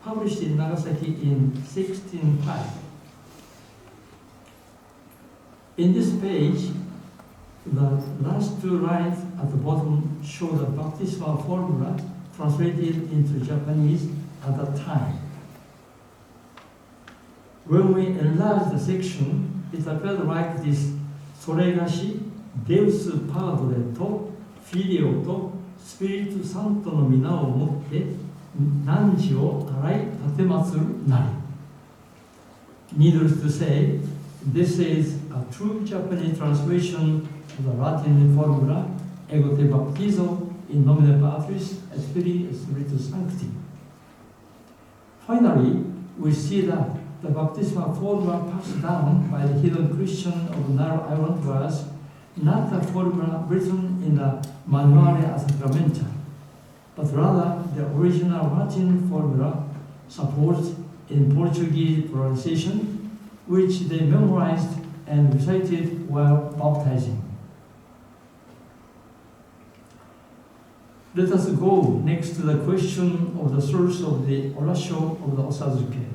published in Nagasaki in 1605. In this page, the last two lines at the bottom show the baptismal formula translated into Japanese at that time. When we enlarged the section, it appeared like this: Soregashi, Deus Padre to Filio to Spiritu Santo no mina o motte nanji o arai tatematsuru nari. Needless to say, this is a true Japanese translation of the Latin formula Ego te baptizo in nomine Patris et Filii et Spiritus Sancti. Finally, we see that the baptismal formula passed down by the hidden Christian of the Narrow Island was not a formula written in the Manuale a Sacramenta, but rather the original Latin formula supposed in Portuguese pronunciation, which they memorized and recited while baptizing. Let us go next to the question of the source of the oratio of the Osazuke.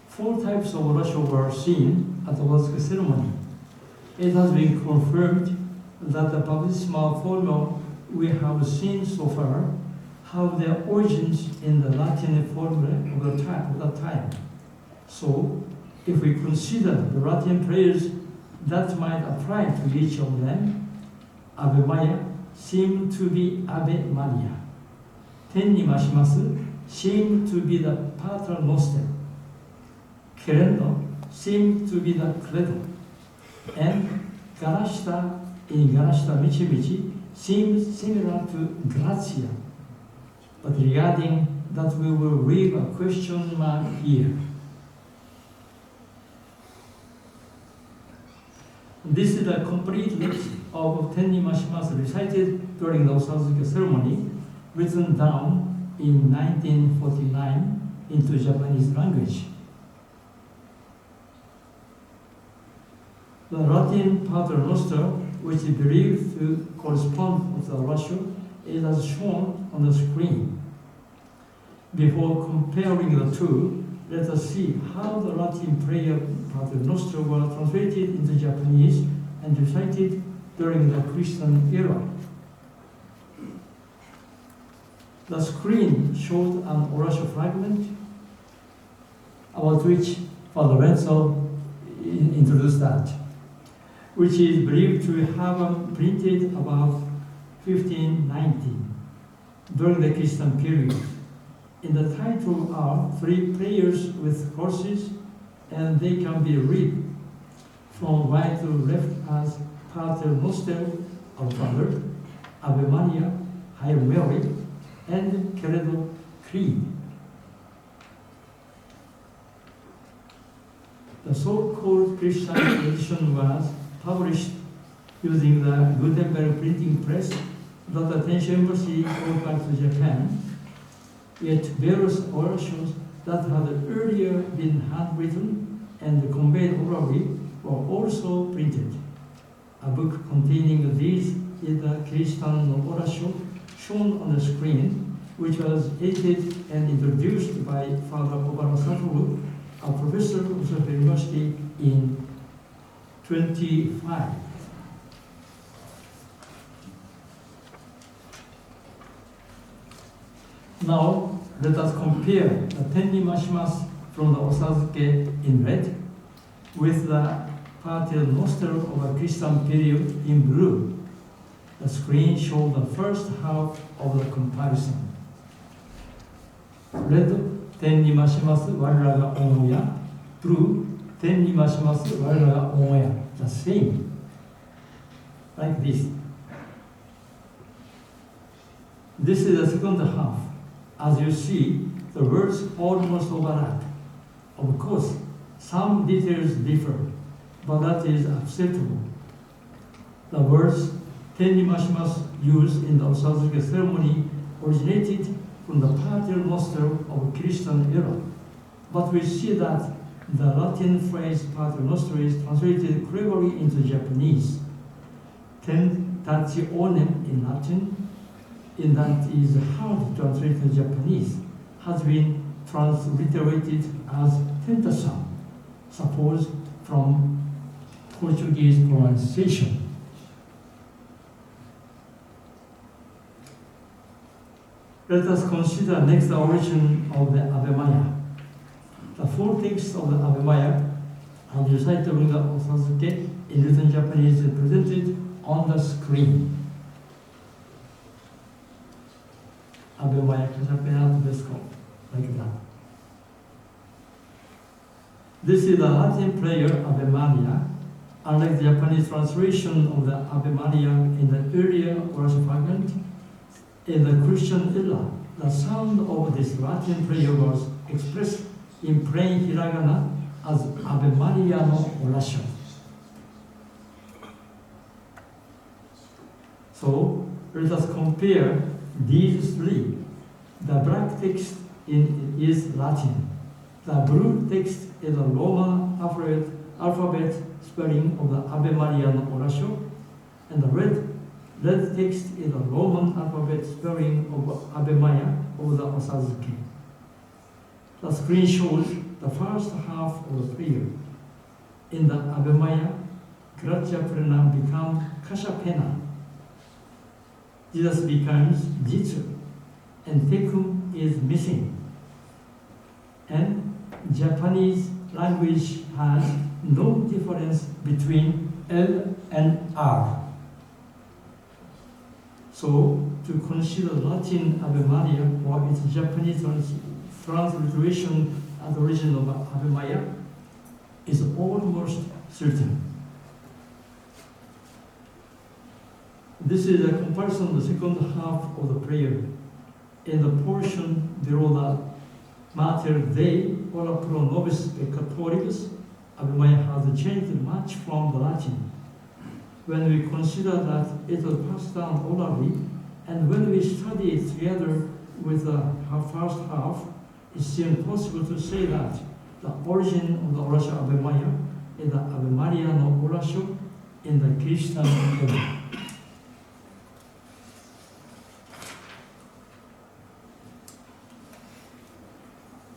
4 types of oratio were seen at the Osazuke ceremony. It has been confirmed that the baptismal formula we have seen so far have their origins in the Latin formula of that time. So, if we consider the Latin prayers that might apply to each of them, Ave Maria seemed to be Ave Maria. Ten ni mashimasu seemed to be the Pater Noster. Querendo seemed to be the Credo. And Garashta in Garashta Michi Michi seems similar to Gratia. But regarding that, we will leave a question mark here. This is a complete list of Tenni Mashimasu recited during the Osazuke ceremony, written down in 1949 into Japanese language. The Latin Pater Noster, which is believed to correspond with the oratio, is as shown on the screen. Before comparing the two, let us see how the Latin prayer Pater Noster were translated into Japanese and recited during the Christian era. The screen showed an oratio fragment about which Father Renzo introduced that, which is believed to have been printed about 1590 during the Christian period. In the title are 3 prayers with courses, and they can be read from right to left as Pater Noster, Our Father, Ave Maria, Hail Mary, and Credo Creed. The so-called Christian edition was published using the Gutenberg printing press that the Tensho Embassy brought back to Japan. Yet various orations that had earlier been handwritten and conveyed orally were also printed. A book containing these is the Christian Oratio shown on the screen, which was edited and introduced by Father Obara Satoru, a professor of the university, in 25. Now, let us compare the Tenni Mashimasu from the Osazuke in red with the Pater Noster of a Christian period in blue. The screen shows the first half of the comparison. Red 天に増します我らが恩や blue 天に増します我らが恩や the same like this. This is the second half. As you see, the words almost overlap. Of course, some details differ, but that is acceptable. The words Tennimashimasu used in the Osazuke ceremony originated from the Paternoster of Christian era, but we see that the Latin phrase Paternoster is translated cleverly into Japanese. Tentationem in Latin, in that is hard to translate in Japanese, has been transliterated as tentação, supposed from Portuguese pronunciation. Let us consider next the origin of the Ave Maya. The full text of the Ave Maya, as recited in the Osazuke in written Japanese, is presented on the screen. Ave Maya Kasapena Tedesco, like that. This is the Latin prayer Ave Maria. Unlike the Japanese translation of the Ave Maria in the earlier worship fragment, in the Christian era, the sound of this Latin prayer was expressed in plain hiragana as Ave Maria no Oratio. So let us compare these three. The black text is Latin. The blue text is a Roman alphabet spelling of the Ave Maria no Oratio, and the red text is a Roman alphabet spelling of Ave Maya of the Osazuke. The screen shows the first half of the prayer. In the Ave Maya, Gratia Plena becomes Kasha Pena. Jesus becomes Jitsu, and Tecum is missing. And Japanese language has no difference between L and R. So, to consider Latin Ave Maria or its Japanese transliteration as the origin of Ave Maya is almost certain. This is a comparison of the second half of the prayer. In the portion below the Mater Dei ora pro nobis peccatoribus, Ave Maya has changed much from the Latin. When we consider that it was passed down orally, and when we study it together with the first half, it seems possible to say that the origin of the Oratio Ave Maya is the Ave Maria no Oratio in the Christian era.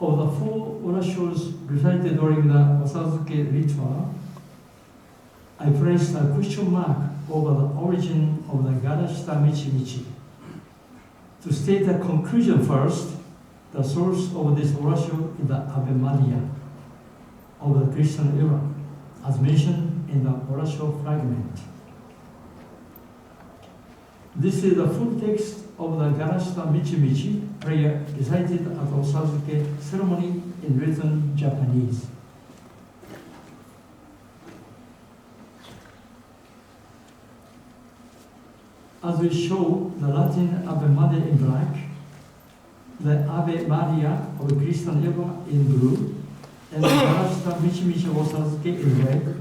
Of the four oratios recited during the Osazuke ritual, I placed a question mark over the origin of the Garashita Michi. To state the conclusion first, the source of this oratio is the Ave Maria of the Christian era, as mentioned in the oratio fragment. This is the full text of the Garashita Michi prayer recited at the Osazuke ceremony in written Japanese. As we show the Latin Ave Maria in black, the Ave Maria of the Christian era in blue, and the Garashita Michi Osazuke in red,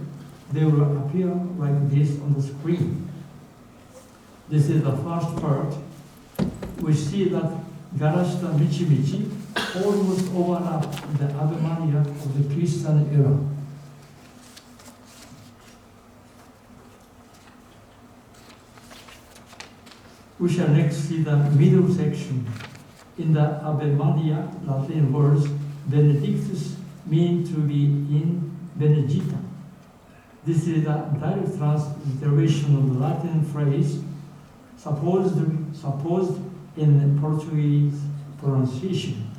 they will appear like this on the screen. This is the first part. We see that Garashita Michi almost overlap the Ave Maria of the Christian era. We shall next see the middle section. In the Ave Maria Latin words, Benedictus mean to be in Benedicta. This is a direct transliteration of the Latin phrase supposed in Portuguese pronunciation.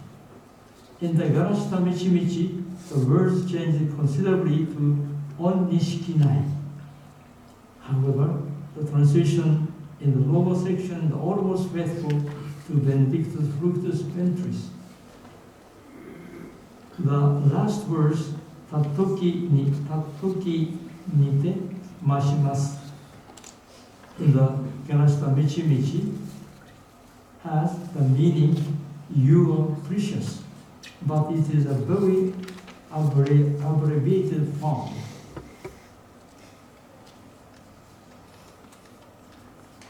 In the Garashita Michi, the words changed considerably to on Nishikinai. However, the translation in the lower section is almost faithful to Benedictus Fructus Ventris. The last verse, たときにて増します。In the Ganashita Michi has the meaning you are precious, but it is a very abbreviated form.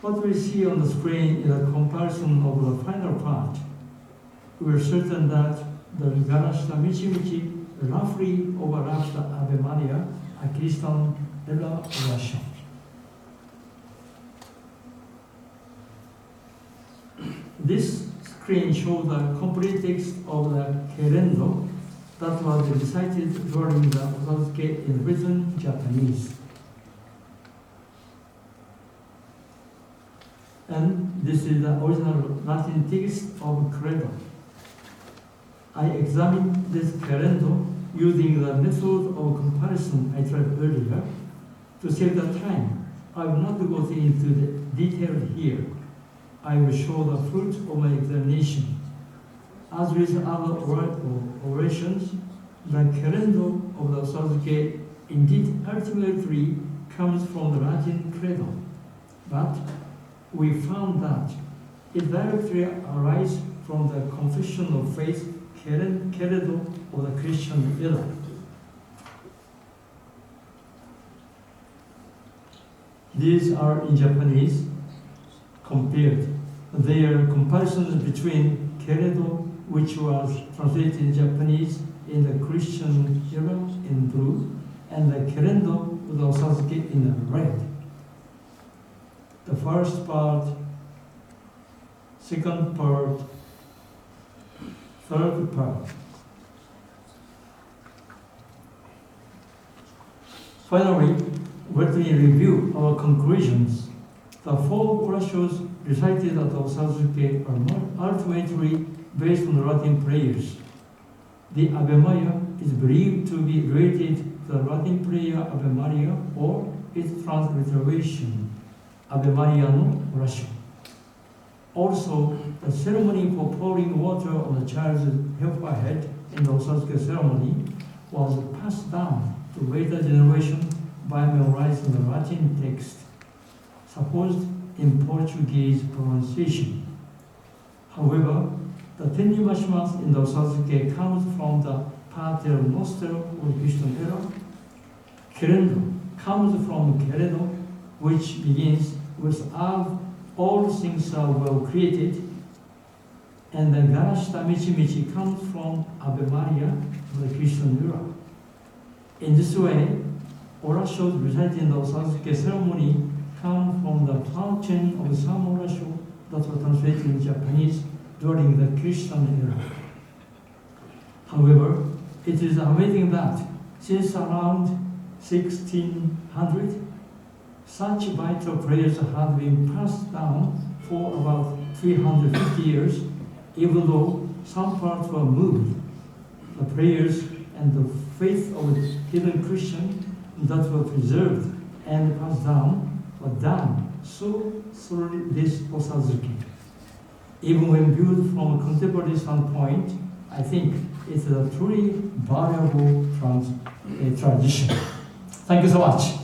What we see on the screen is a comparison of the final part. We are certain that the Ganashita Michi roughly overlaps the Ave Maria, a Christian era oration. This screen shows the complete text of the Kerendo that was recited during the Osazuke in written Japanese. And this is the original Latin text of Credo. I examined this Kerendo using the method of comparison I tried earlier. To save the time, I will not go into the detail here. I will show the fruit of my examination. As with other orations, the Kerendo of the Osazuke indeed ultimately comes from the Latin Credo, but we found that it directly arises from the Confession of Faith Credo of the Christian era. These are in Japanese compared. They are comparisons between Credo, which was translated in Japanese in the Christian era in blue, and the Kerendo of the Osazuke in red. The first part, second part, third part. Finally, let me review our conclusions. The four orations recited at Osazuke are ultimately based on Latin prayers. The Ave Maria is believed to be related to the Latin prayer Ave Maria or its transliteration, Ave Maria no Oration. Also, the ceremony for pouring water on the child's helper head in the Osazuke ceremony was passed down to later generations by memorizing the Latin text, supposed in Portuguese pronunciation. However, the Tenni Mashimas in the Osazuke comes from the Pater Noster or Christian era. Kerendo comes from Credo, which begins with all things are well created, and the Ganashita Michi comes from Ave Maria of the Christian era. In this way, orations recited in the Osazuke ceremony come from the fountain of some orations that were translated in Japanese during the Christian era. However, it is amazing that since around 1600, such vital prayers have been passed down for about 350 years, even though some parts were moved. The prayers and the faith of hidden Christians that were preserved and passed down were done so through this Osazuke. Even when viewed from a contemporary standpoint, I think it's a truly valuable tradition. Thank you so much.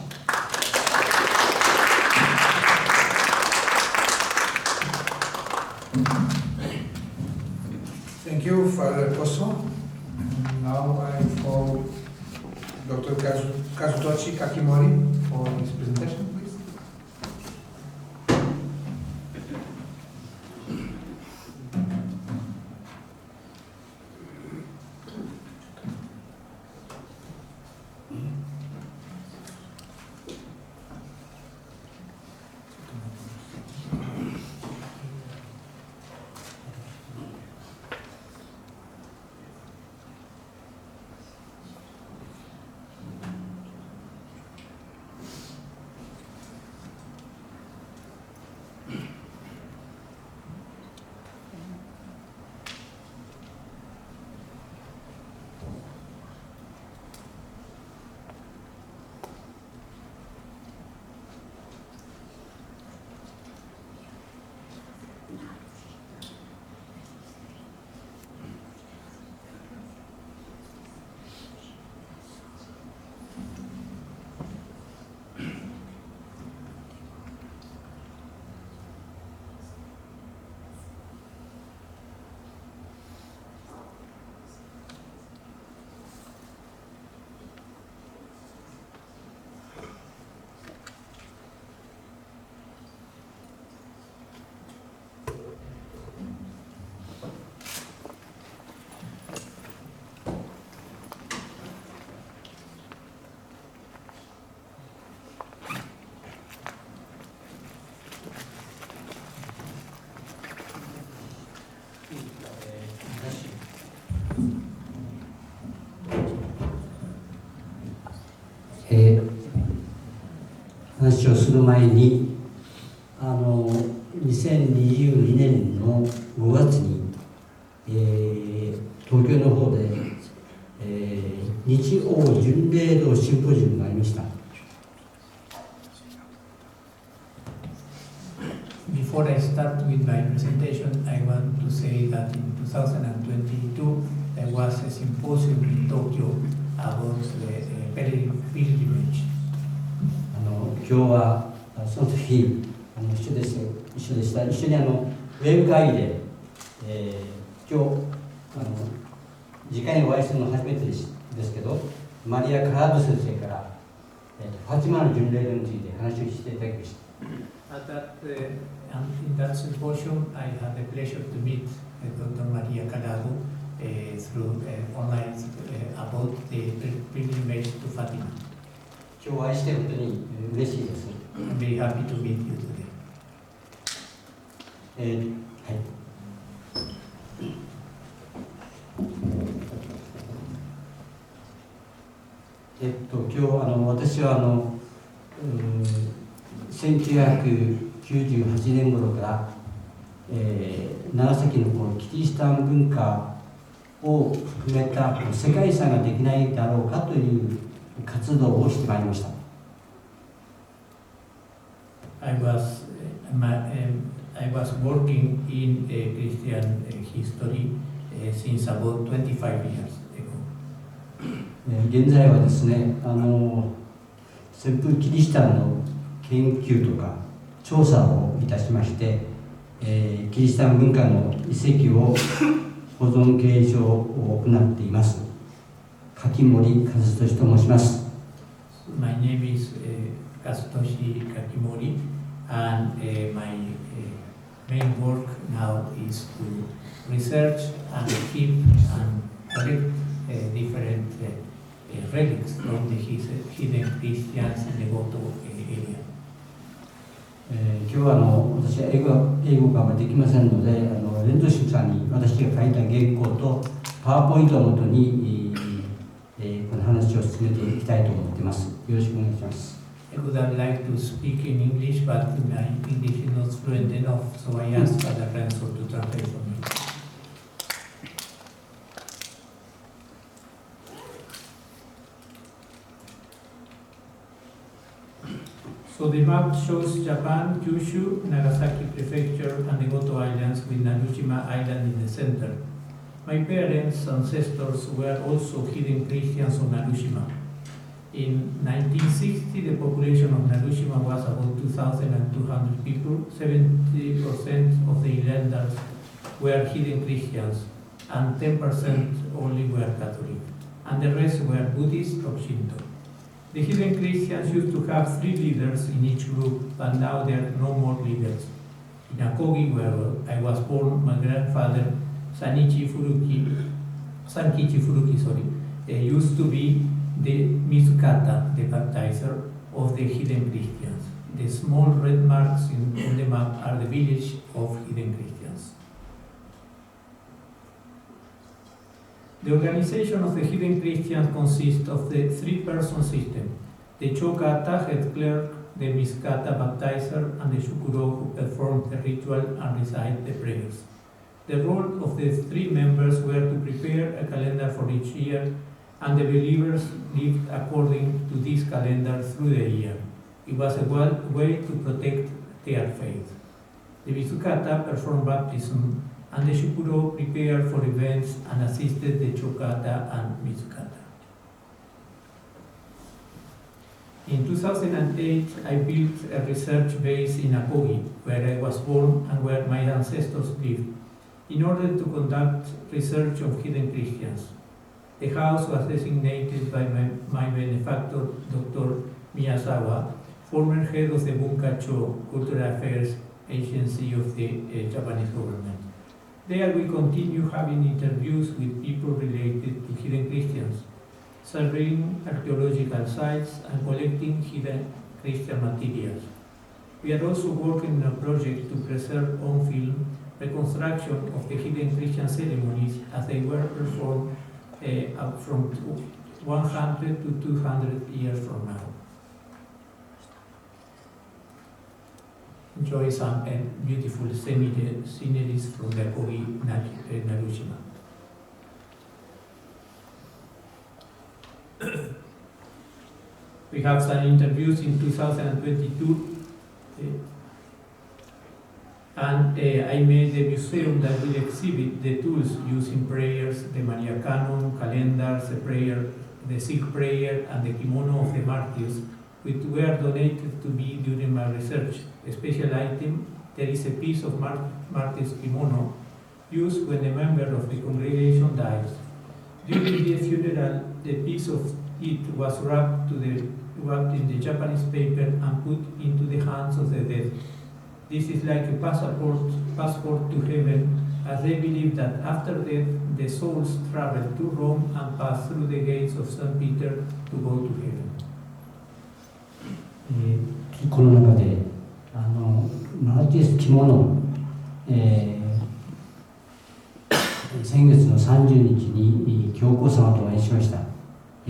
Thank you, Father Koso. Now I call Dr. Kazutoshi Kakimori for his presentation, please. 話をする前に2022年の5月に、東京の方で、日欧巡礼道シンポジウムがありました。Before I start with my presentation, I want to say that in 2022 there was a symposium in Tokyo about the pilgrimage. 今日はその時一緒でした。一緒にウェブ会議で、今日次回にお会いするの初めてですけど、マリア・カラード先生から、ファチマの巡礼について話をしていただきました。In that symposium, I had the pleasure to meet Dr. Maria Calado through online about the pilgrimage to Fatima. 今日お会いして本当に嬉しいです。I'm very happy to meet you today. はい。今日私は1998年頃から、長崎のこのキリシタン文化を含めた世界遺産ができないだろうかという活動をしてまいりました。I was working in Christian history since about 25 years ago. 現在はですね、旋風キリシタンの研究とか調査をいたしまして、キリシタン文化の遺跡を保存継承を行っています。柿森和俊と申します。My name is Kazutoshi Kakimori, and my main work now is to research and keep and collect different relics from the hidden Christians in the Goto area. 今日は私は英語ができませんので、連藤さんに私が書いた原稿とパワーポイントをもとに、この話を進めていきたいと思っています。よろしくお願いします。I would have liked to speak in English, but my English is not fluent enough, so I asked Father Renzo to translate for me. So the map shows Japan, Kyushu, Nagasaki Prefecture, and the Goto Islands with Narushima Island in the center. My parents' ancestors were also hidden Christians on Narushima. In 1960, the population of Narushima was about 2,200 people. 70% of the islanders were hidden Christians, and 10% only were Catholic, and the rest were Buddhist or Shinto. The hidden Christians used to have 3 leaders in each group, but now there are no more leaders. In Akogi, where I was born, my grandfather, Sankichi Furuki, used to be the Mizukata, the baptizer of the hidden Christians. The small red marks on the map are the village of hidden Christians. The organization of the hidden Christians consists of the 3-person system: the Chokata, head clerk, the Mizukata, baptizer, and the Shukuro, who perform the ritual and recite the prayers. The role of the 3 members were to prepare a calendar for each year, and the believers lived according to this calendar through the year. It was a way to protect their faith. The Mizukata performed baptism, and the Shukuro prepared for events and assisted the Chokata and Mizukata. In 2008, I built a research base in Akogi, where I was born and where my ancestors lived, in order to conduct research of hidden Christians. The house was designated by my benefactor, Dr. Miyazawa, former head of the Bunkacho Cultural Affairs Agency of the Japanese government. There we continue having interviews with people related to hidden Christians, surveying archaeological sites and collecting hidden Christian materials. We are also working on a project to preserve on film reconstruction of the hidden Christian ceremonies as they were performed from 100 to 200 years from now. 今日は私は英語ができませんので、連藤さんに私が書いた原稿とパワーポイントをもとに enjoy some beautiful sceneries from the Akogi Narushima. We have some interviews in 2022, and I made a museum that will exhibit the tools used in prayers, the Maria Canon, calendars, the silk prayer, and the kimono of the martyrs, which were donated to me during my research. A special item, there is a piece of martyr's kimono used when a member of the congregation dies. During the funeral, the piece of it was wrapped in the Japanese paper and put into the hands of the dead. This is like a passport to heaven, as they believe that after death the souls travel to Rome and pass through the gates of St. Peter to go to heaven. この中でマルティス着物を、先月の30日に教皇様とお会いしました。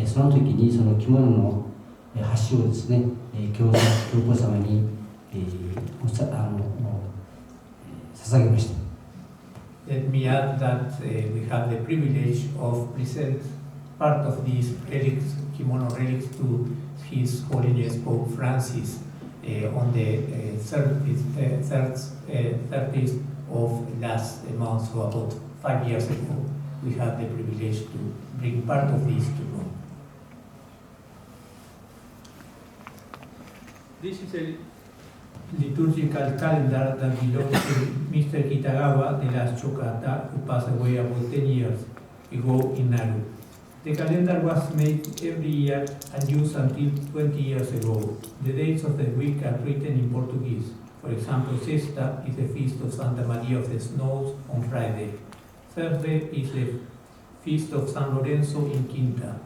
その時にその着物の端をですね、教皇様に、捧げました。Let me add that we have the privilege of present part of these relics, kimono relics, to His Holiness Pope Francis on the 30th of last month, so about 5 years ago. We had the privilege to bring part of this to Rome. This is a liturgical calendar that belongs to Mr. Kitagawa, the last Chokata, who passed away about 10 years ago in Naru. The calendar was made every year and used until 20 years ago. The dates of the week are written in Portuguese. For example, Sexta is the feast of Santa Maria of the Snows on Friday. Thursday is the feast of San Lorenzo in Quinta.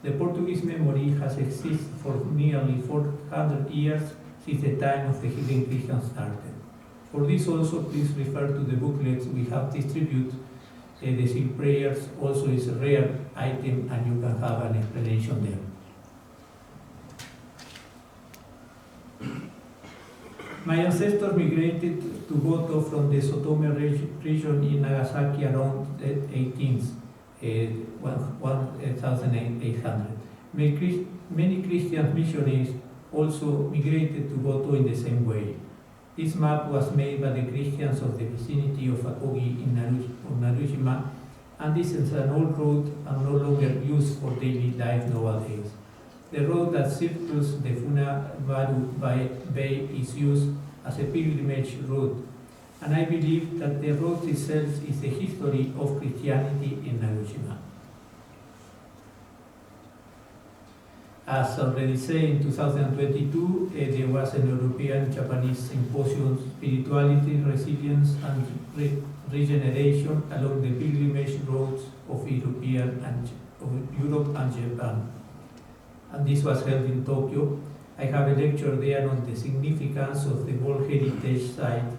The Portuguese memory has existed for nearly 400 years since the time of the heathen Christians started. For this also, please refer to the booklets we have distributed. The silk prayers also is a rare item, and you can have an explanation there. My ancestors migrated to Goto from the Sotome region in Nagasaki around 1800. Many Christian missionaries also migrated to Goto in the same way. This map was made by the Christians of the vicinity of Akogi in Narushima, and this is an old road and no longer used for daily life nowadays. The road that circles the Funabaru Bay is used as a pilgrimage route, and I believe that the road itself is the history of Christianity in Narushima. As already said, in 2022, there was an European-Japanese symposium, Spirituality, Resilience and Regeneration along the pilgrimage roads of Europe and Japan. And this was held in Tokyo. I have a lecture there on the significance of the World Heritage Site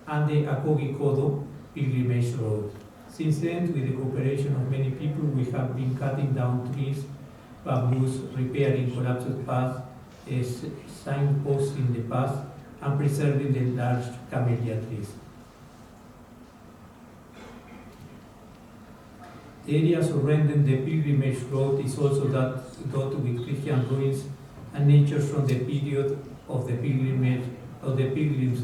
and the Akogi Kodo pilgrimage road. Since then, with the cooperation of many people, we have been cutting down trees, bamboos, repairing collapsed paths, signposts in the past, and preserving the large camellia trees. The area surrounding the pilgrimage road is also dotted with Christian ruins and nature from the period of the pilgrimage of the pilgrims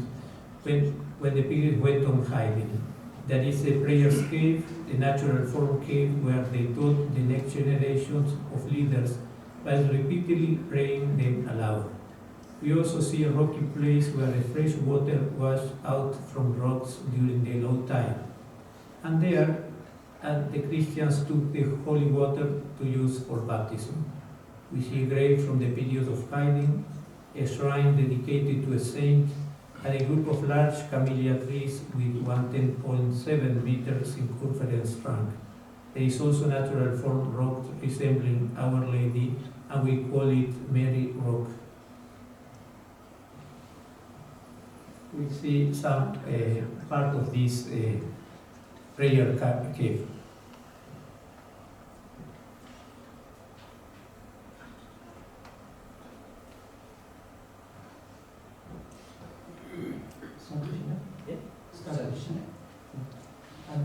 when the pilgrims went on hiding. There is a prayers cave, the natural form cave, where they taught the next generations of leaders by repeatedly praying them aloud. We also see a rocky place where the fresh water washed out from rocks during the low tide. And there, the Christians took the holy water to use for baptism. We see a grave from the period of hiding, a shrine dedicated to a saint, and a group of large camellia trees with 110.7 meters circumference trunk. There is also natural form rock resembling Our Lady, and we call it Mary Rock. We see some part of this prayer cave. So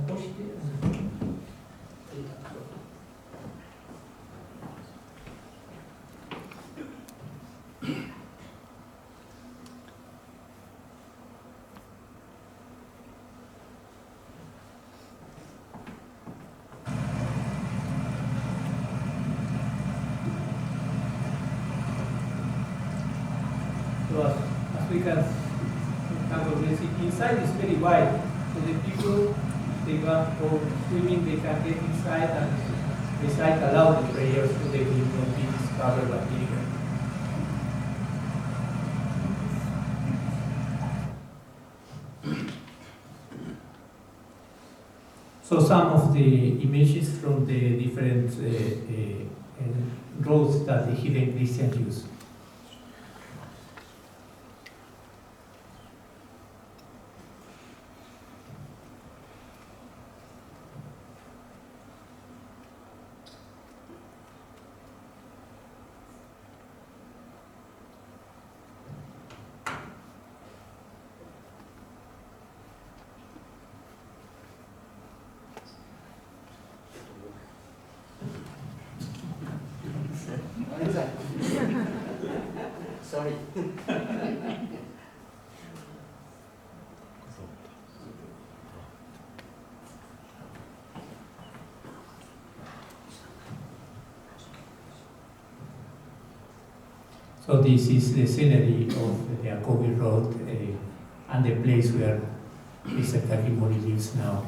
as we can see, inside is very wide. So the people, they want for swimming, they can get inside and recite aloud the prayers so they will not be discovered by anyone. So some of the images from the different roads that the hidden Christians use. Sorry. So this is the scenery of the Akobi Road and the place where Mr. Kakimori lives now.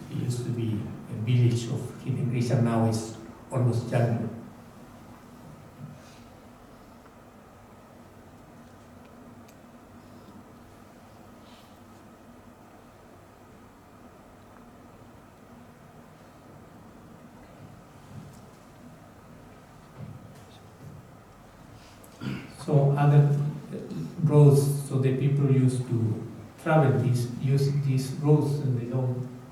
It used to be a village of hidden Christian, now it's almost jungle. So other roads, so the people used to travel use these roads in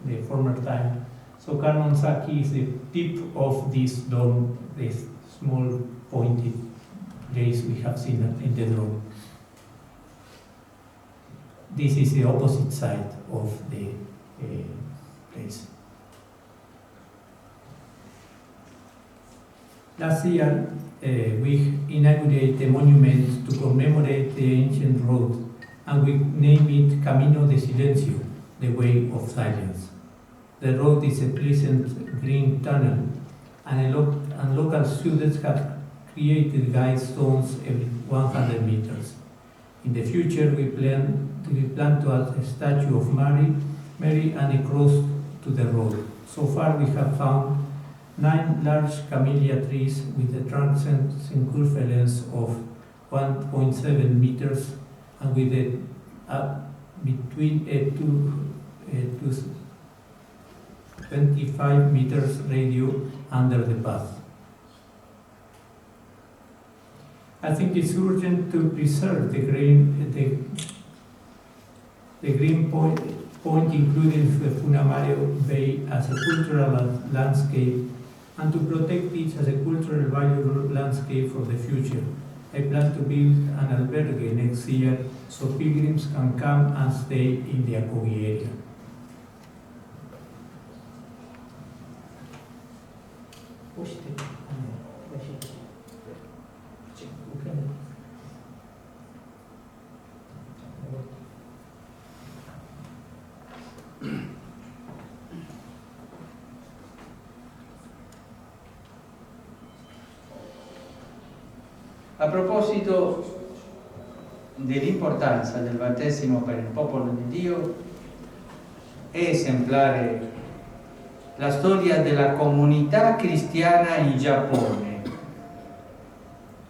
the former time. So Kannonsaki is the tip of this dome, this small pointed place we have seen in the drone. This is the opposite side of the place. Last year, we inaugurated a monument to commemorate the ancient road, and we named it Camino de Silencio, the Way of Silence. The road is a pleasant green tunnel, and local students have created guide stones every 100 meters. In the future, we plan to add a statue of Mary and a cross to the road. So far, we have found 9 large camellia trees with a trunk circumference of 1.7 meters and with between 25 meters radius under the path. I think it's urgent to preserve the green point including the Funamario Bay as a cultural landscape and to protect it as a cultural valuable landscape for the future. I plan to build an albergue next year so pilgrims can come and stay in the Akogi area. A proposito dell'importanza del battesimo per il popolo di Dio, è esemplare la storia della comunità cristiana in Giappone.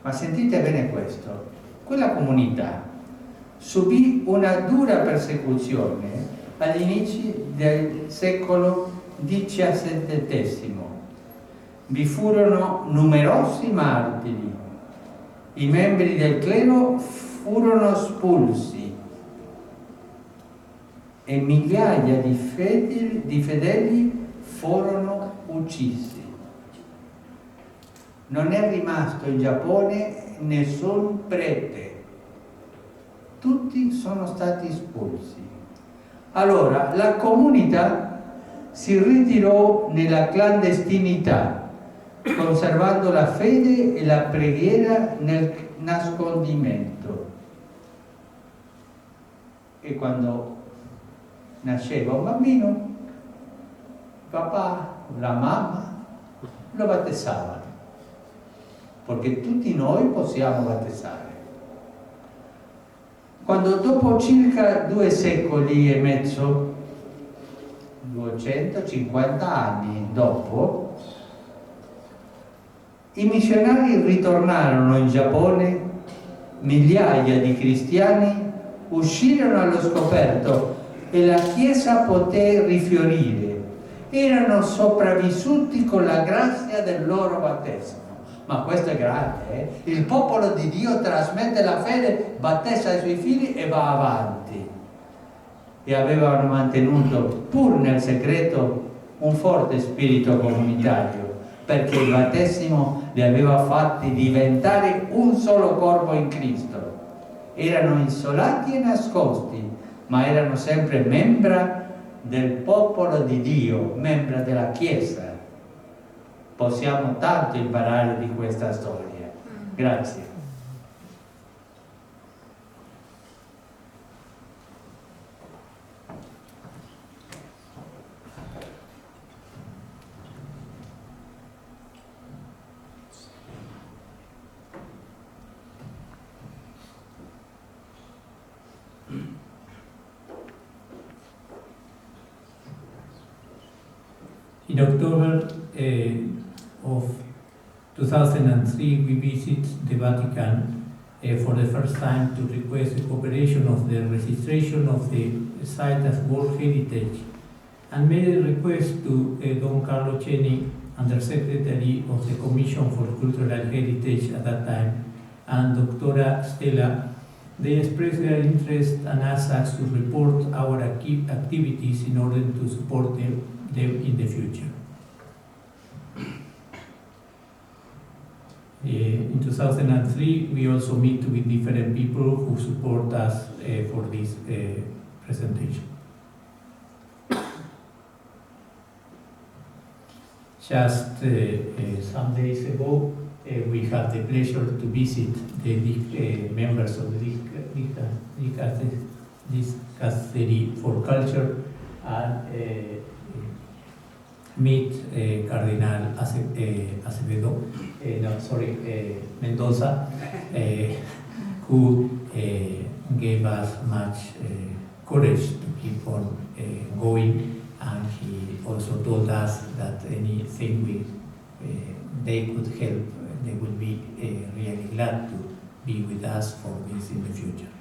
Ma sentite bene questo, quella comunità subì una dura persecuzione agli inizi del secolo XVII. Vi furono numerosi martiri. I membri del clero furono espulsi e migliaia di fedeli furono uccisi. Non è rimasto in Giappone nessun prete, tutti sono stati espulsi. Allora, la comunità si ritirò nella clandestinità, conservando la fede e la preghiera nel nascondimento. E quando nasceva un bambino, il papà, la mamma lo battezzavano, perché tutti noi possiamo battezzare. Quando dopo circa 2 secoli e mezzo, 250 anni dopo, i missionari ritornarono in Giappone, migliaia di cristiani uscirono allo scoperto e la Chiesa poté rifiorire. Erano sopravvissuti con la grazia del loro battesimo. Ma questo è grande, eh? Il popolo di Dio trasmette la fede, battezza i suoi figli e va avanti. E avevano mantenuto, pur nel segreto, un forte spirito comunitario, perché il battesimo li aveva fatti diventare un solo corpo in Cristo. Erano isolati e nascosti, ma erano sempre membra del popolo di Dio, membra della Chiesa. Possiamo tanto imparare di questa storia. Grazie. In October of 2003, we visited the Vatican for the first time to request the cooperation of the registration of the site as World Heritage, and made a request to Don Carlo Ceni, Undersecretary of the Commission for Cultural Heritage at that time, and Dr. Stella. They expressed their interest and asked us to report our activities in order to support them in the future. In 2003, we also meet with different people who support us for this presentation. Just some days ago, we had the pleasure to visit the members of the Dicastery for Culture and meet Cardinal Acevedo, Mendoza, who gave us much courage to keep on going, and he also told us that anything they could help, they would be really glad to be with us for this in the future.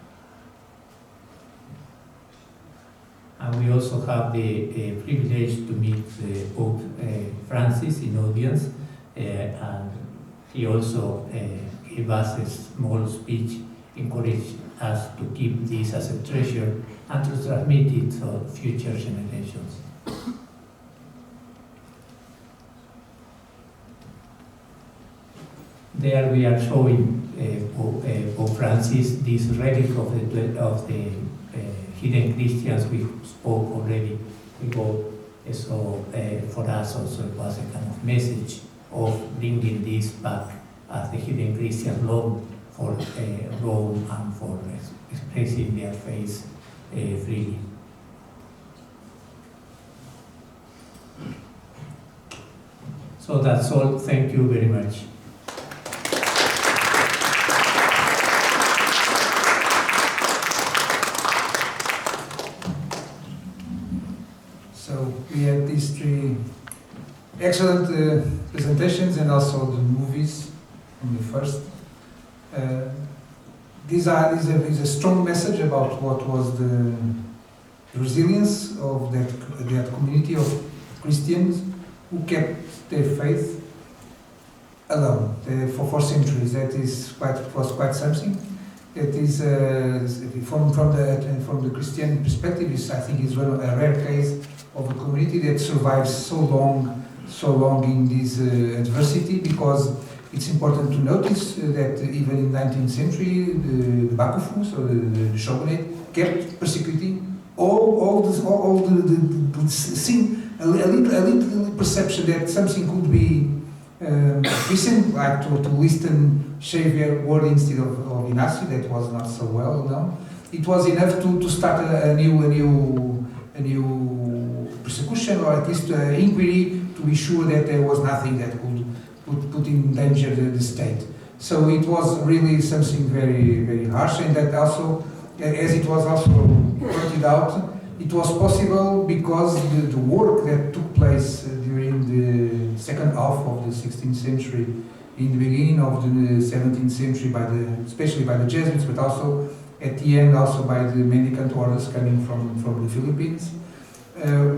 And we also have the privilege to meet Pope Francis in audience, and he also gave us a small speech, encouraged us to keep this as a treasure and to transmit it to future generations. There we are showing Pope Francis this relic of the hidden Christians we spoke already ago. So for us also it was a kind of message of bringing this back as the hidden Christian love for Rome and for expressing their faith freely. So that's all. Thank you very much. So we had these 3 excellent presentations and also the movies from the first. These is a strong message about what was the resilience of that community of Christians who kept their faith alone for centuries. That was quite something. It is from the Christian perspective, I think is a rare case of a community that survives so long in this adversity, because it's important to notice that even in the 19th century, the Bakufu, so the shogunate, kept persecuting all the thing, a little perception that something could be recent, like to listen Xavier word instead of Inácio, that was not so well known. It was enough to start a new persecution, or at least inquiry, to be sure that there was nothing that could put in danger the state. So it was really something very, very harsh, and that also, as it was also pointed out, it was possible because the work that took place during the second half of the 16th century, in the beginning of the 17th century, especially by the Jesuits, but also at the end also by the mendicant orders coming from the Philippines,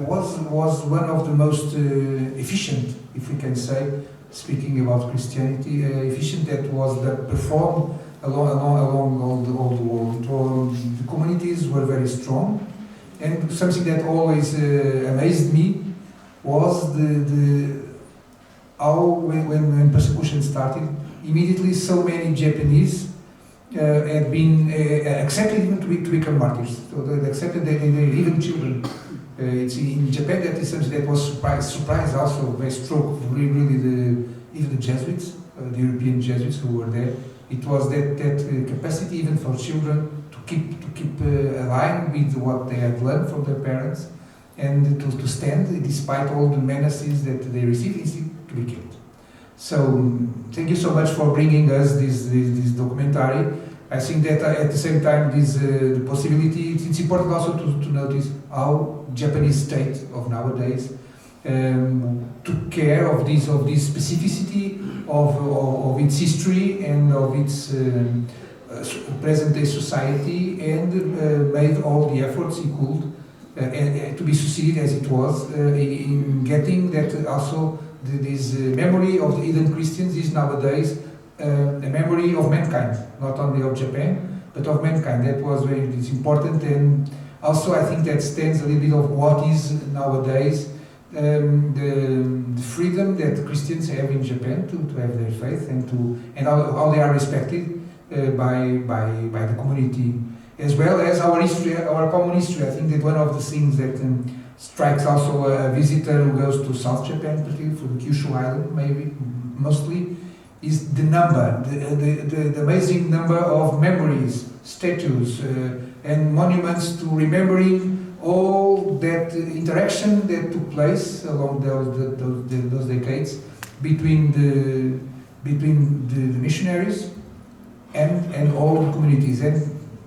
was one of the most efficient, if we can say, speaking about Christianity, efficient that was performed along all the world. The communities were very strong, and something that always amazed me was how when persecution started, immediately so many Japanese had been accepted even to become martyrs. So they accepted that, even children. It's in Japan that is something that was surprised also by stroke, really even the Jesuits, the European Jesuits who were there. It was that capacity even for children to keep aligned with what they had learned from their parents, and to stand despite all the menaces that they received, instead to be killed. So thank you so much for bringing us this documentary. I think that at the same time, the possibility, it's important also to notice how Japanese state of nowadays took care of this specificity of its history and of its present-day society, and made all the efforts he could to be succeeded as it was in getting that also this memory of the hidden Christians is nowadays a memory of mankind, not only of Japan, but of mankind. That was very important, and also I think that stands a little bit of what is nowadays the freedom that Christians have in Japan to have their faith, and how they are respected by the community, as well as our history, our common history. I think that one of the things that strikes also a visitor who goes to South Japan, particularly for the Kyushu Island, maybe mostly, is the number, the amazing number of memories, statues, and monuments to remembering all that interaction that took place along those decades between the missionaries and all the communities. And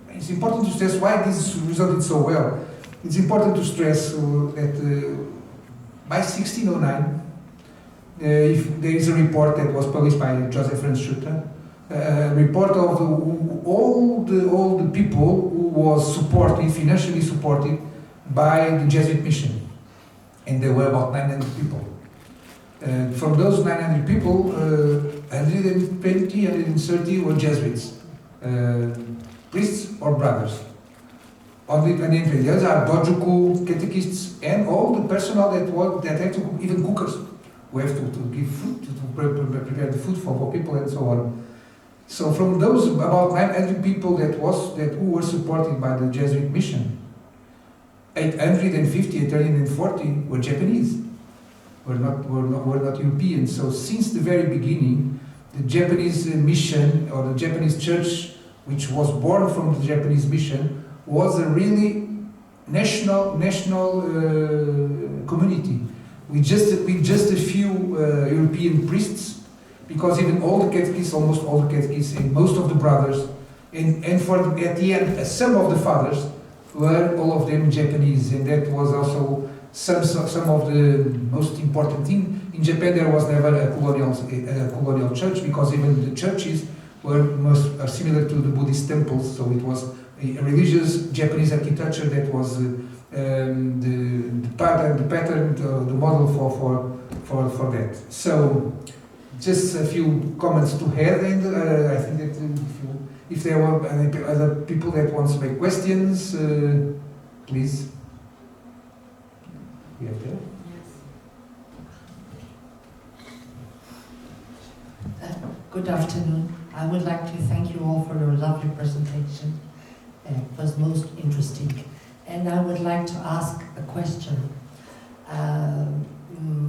it's important to stress why this resulted so well. It's important to stress that by 1609, if there is a report that was published by Joseph Franz Schutter, a report of all the people who was supported, financially supported by the Jesuit mission, and there were about 900 people. From those 900 people, 120, 130 were Jesuits, priests or brothers. Only 120. The others are dojoku, catechists, and all the personnel that had to, even cookers, who have to give food, to prepare the food for people and so on. So from those about 900 people who were supported by the Jesuit mission, 850, 840 were Japanese, were not Europeans. So since the very beginning, the Japanese mission, or the Japanese church, which was born from the Japanese mission, was a really national community with just a few European priests, because even all the catechists, almost all the catechists, and most of the brothers, and at the end, some of the fathers were all of them Japanese, and that was also some of the most important thing. In Japan, there was never a colonial church, because even the churches were similar to the Buddhist temples, so it was a religious Japanese architecture that was the pattern, the model for that. So, just a few comments to add, and I think that if there were other people that want to make questions, please. You have there? Good afternoon. I would like to thank you all for your lovely presentation. It was most interesting. and I would like to ask a question.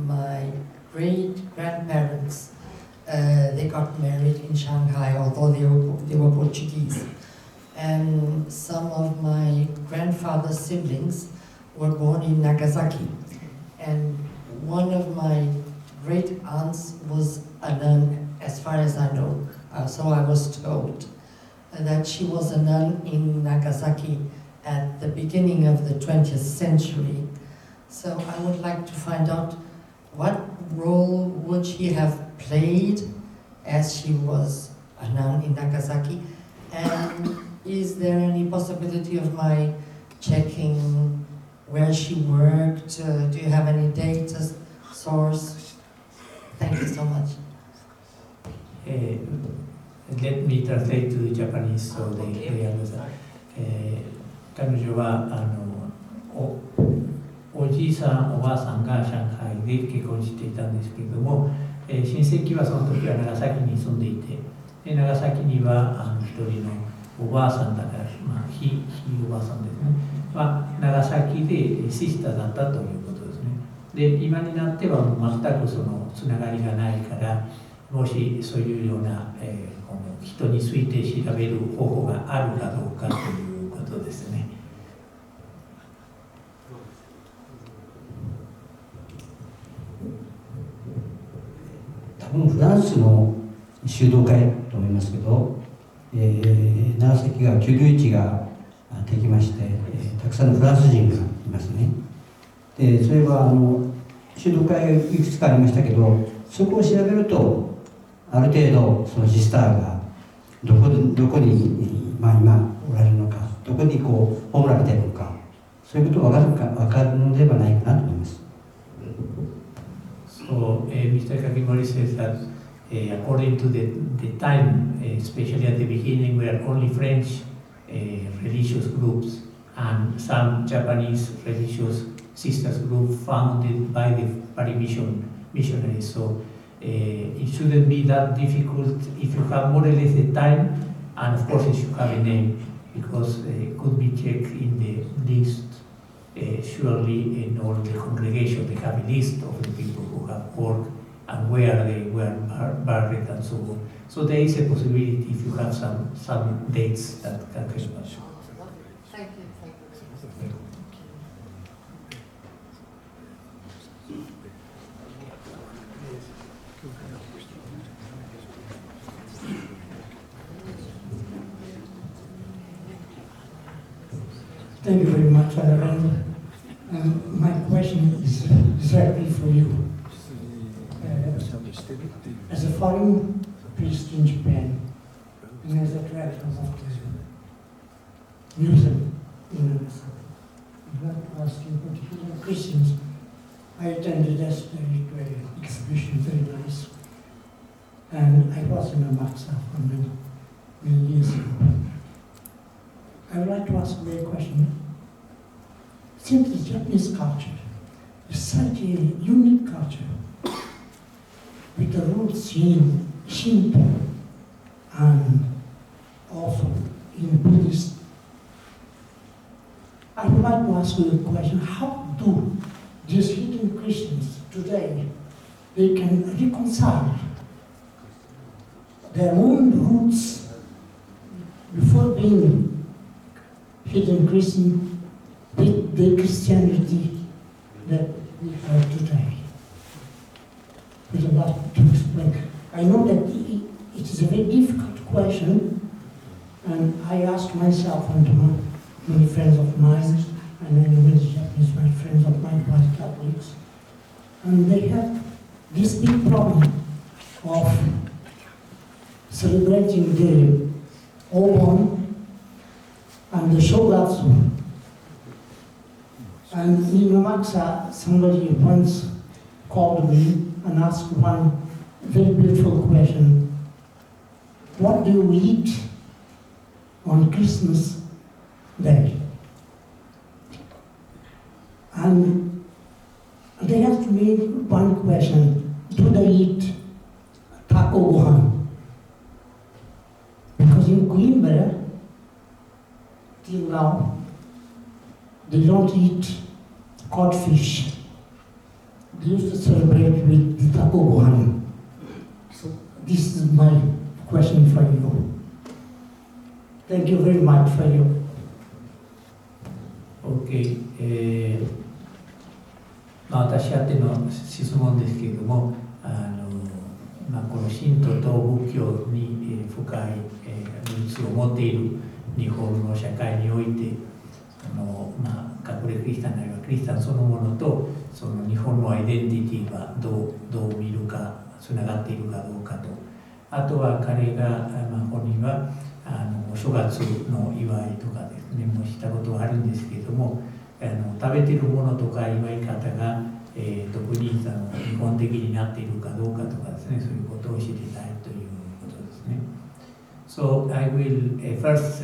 My great-grandparents, they got married in Shanghai, although they were Portuguese. And some of my grandfather's siblings were born in Nagasaki. And one of my great aunts was a nun, as far as I know. So I was told that she was a nun in Nagasaki at the beginning of the 20th century. So I would like to find out what role would she have played as she was a nun in Nagasaki, and is there any possibility of my checking where she worked? Do you have any data source? Thank you so much. Let me translate to the Japanese so they understand. 彼女はおじいさんおばあさんが上海で結婚していたんですけれども、親戚はその時は長崎に住んでいて、で長崎には一人のおばあさんだから、ひいおばあさんですね、長崎でシスターだったということですね。で今になっては全くそのつながりがないから、もしそういうような、この人について調べる方法があるかどうかということですね。多分フランスの修道会と思いますけど、長崎が居留地ができまして、たくさんのフランス人がいますね。でそれは修道会がいくつかありましたけど、そこを調べるとある程度そのシスターがどこに、今おられるのか、どこに葬られているのか、そういうことが分かるのではないかなと思います。So Mr. Kakimori says that according to the time, especially at the beginning, were only French religious groups and some Japanese religious sisters group founded by the Paris missionaries. So it shouldn't be that difficult if you have more or less the time, and of course it should have a name, because it could be checked in the list. Surely in all the congregation they have a list of the people who have worked and where they were buried and so on. So there is a possibility if you have some dates that can help us. Thank you. Thank you very much, Reverend. My question is directly for you. As a foreign priest in Japan, and as a director of the museum in Nagasaki, I'd like to ask you, particularly Christians, I attended yesterday to an exhibition, very nice, and I was in Macau for many years ago. I would like to ask you a question. Since the Japanese culture is such a unique culture, with the roots in Shinto and also in Buddhist, I would like to ask you a question. How do these hidden Christians today, they can reconcile their own roots before being hidden Christian with the Christianity that we have today? With a lot to explain. I know that it is a very difficult question, and I ask myself and to many friends of mine, and many Japanese friends of mine who are Catholics, and they have this big problem of celebrating the Obon and the Shogatsu. And in Macau, somebody once called me and asked one very beautiful question. What do you eat on Christmas Day? And they asked me one question. Do they eat taco gohan? Because in Coimbra, till now, the they don't eat codfish. They used to celebrate with the taco gohan. So this is my question for you. Thank you very much for you. OK、私宛ての質問ですけれども、この神道と仏教に、深い、ルーツを持っている日本の社会において、隠れクリスチャンなりはクリスチャンそのものとその日本のアイデンティティがどう見るか、つながっているかどうかと、あとは彼が、本人はお正月の祝いとかですね、もしたことはあるんですけれども、食べているものとか祝い方が、特に日本的になっているかどうかとかですね、そういうことを知りたいということですね。So I will first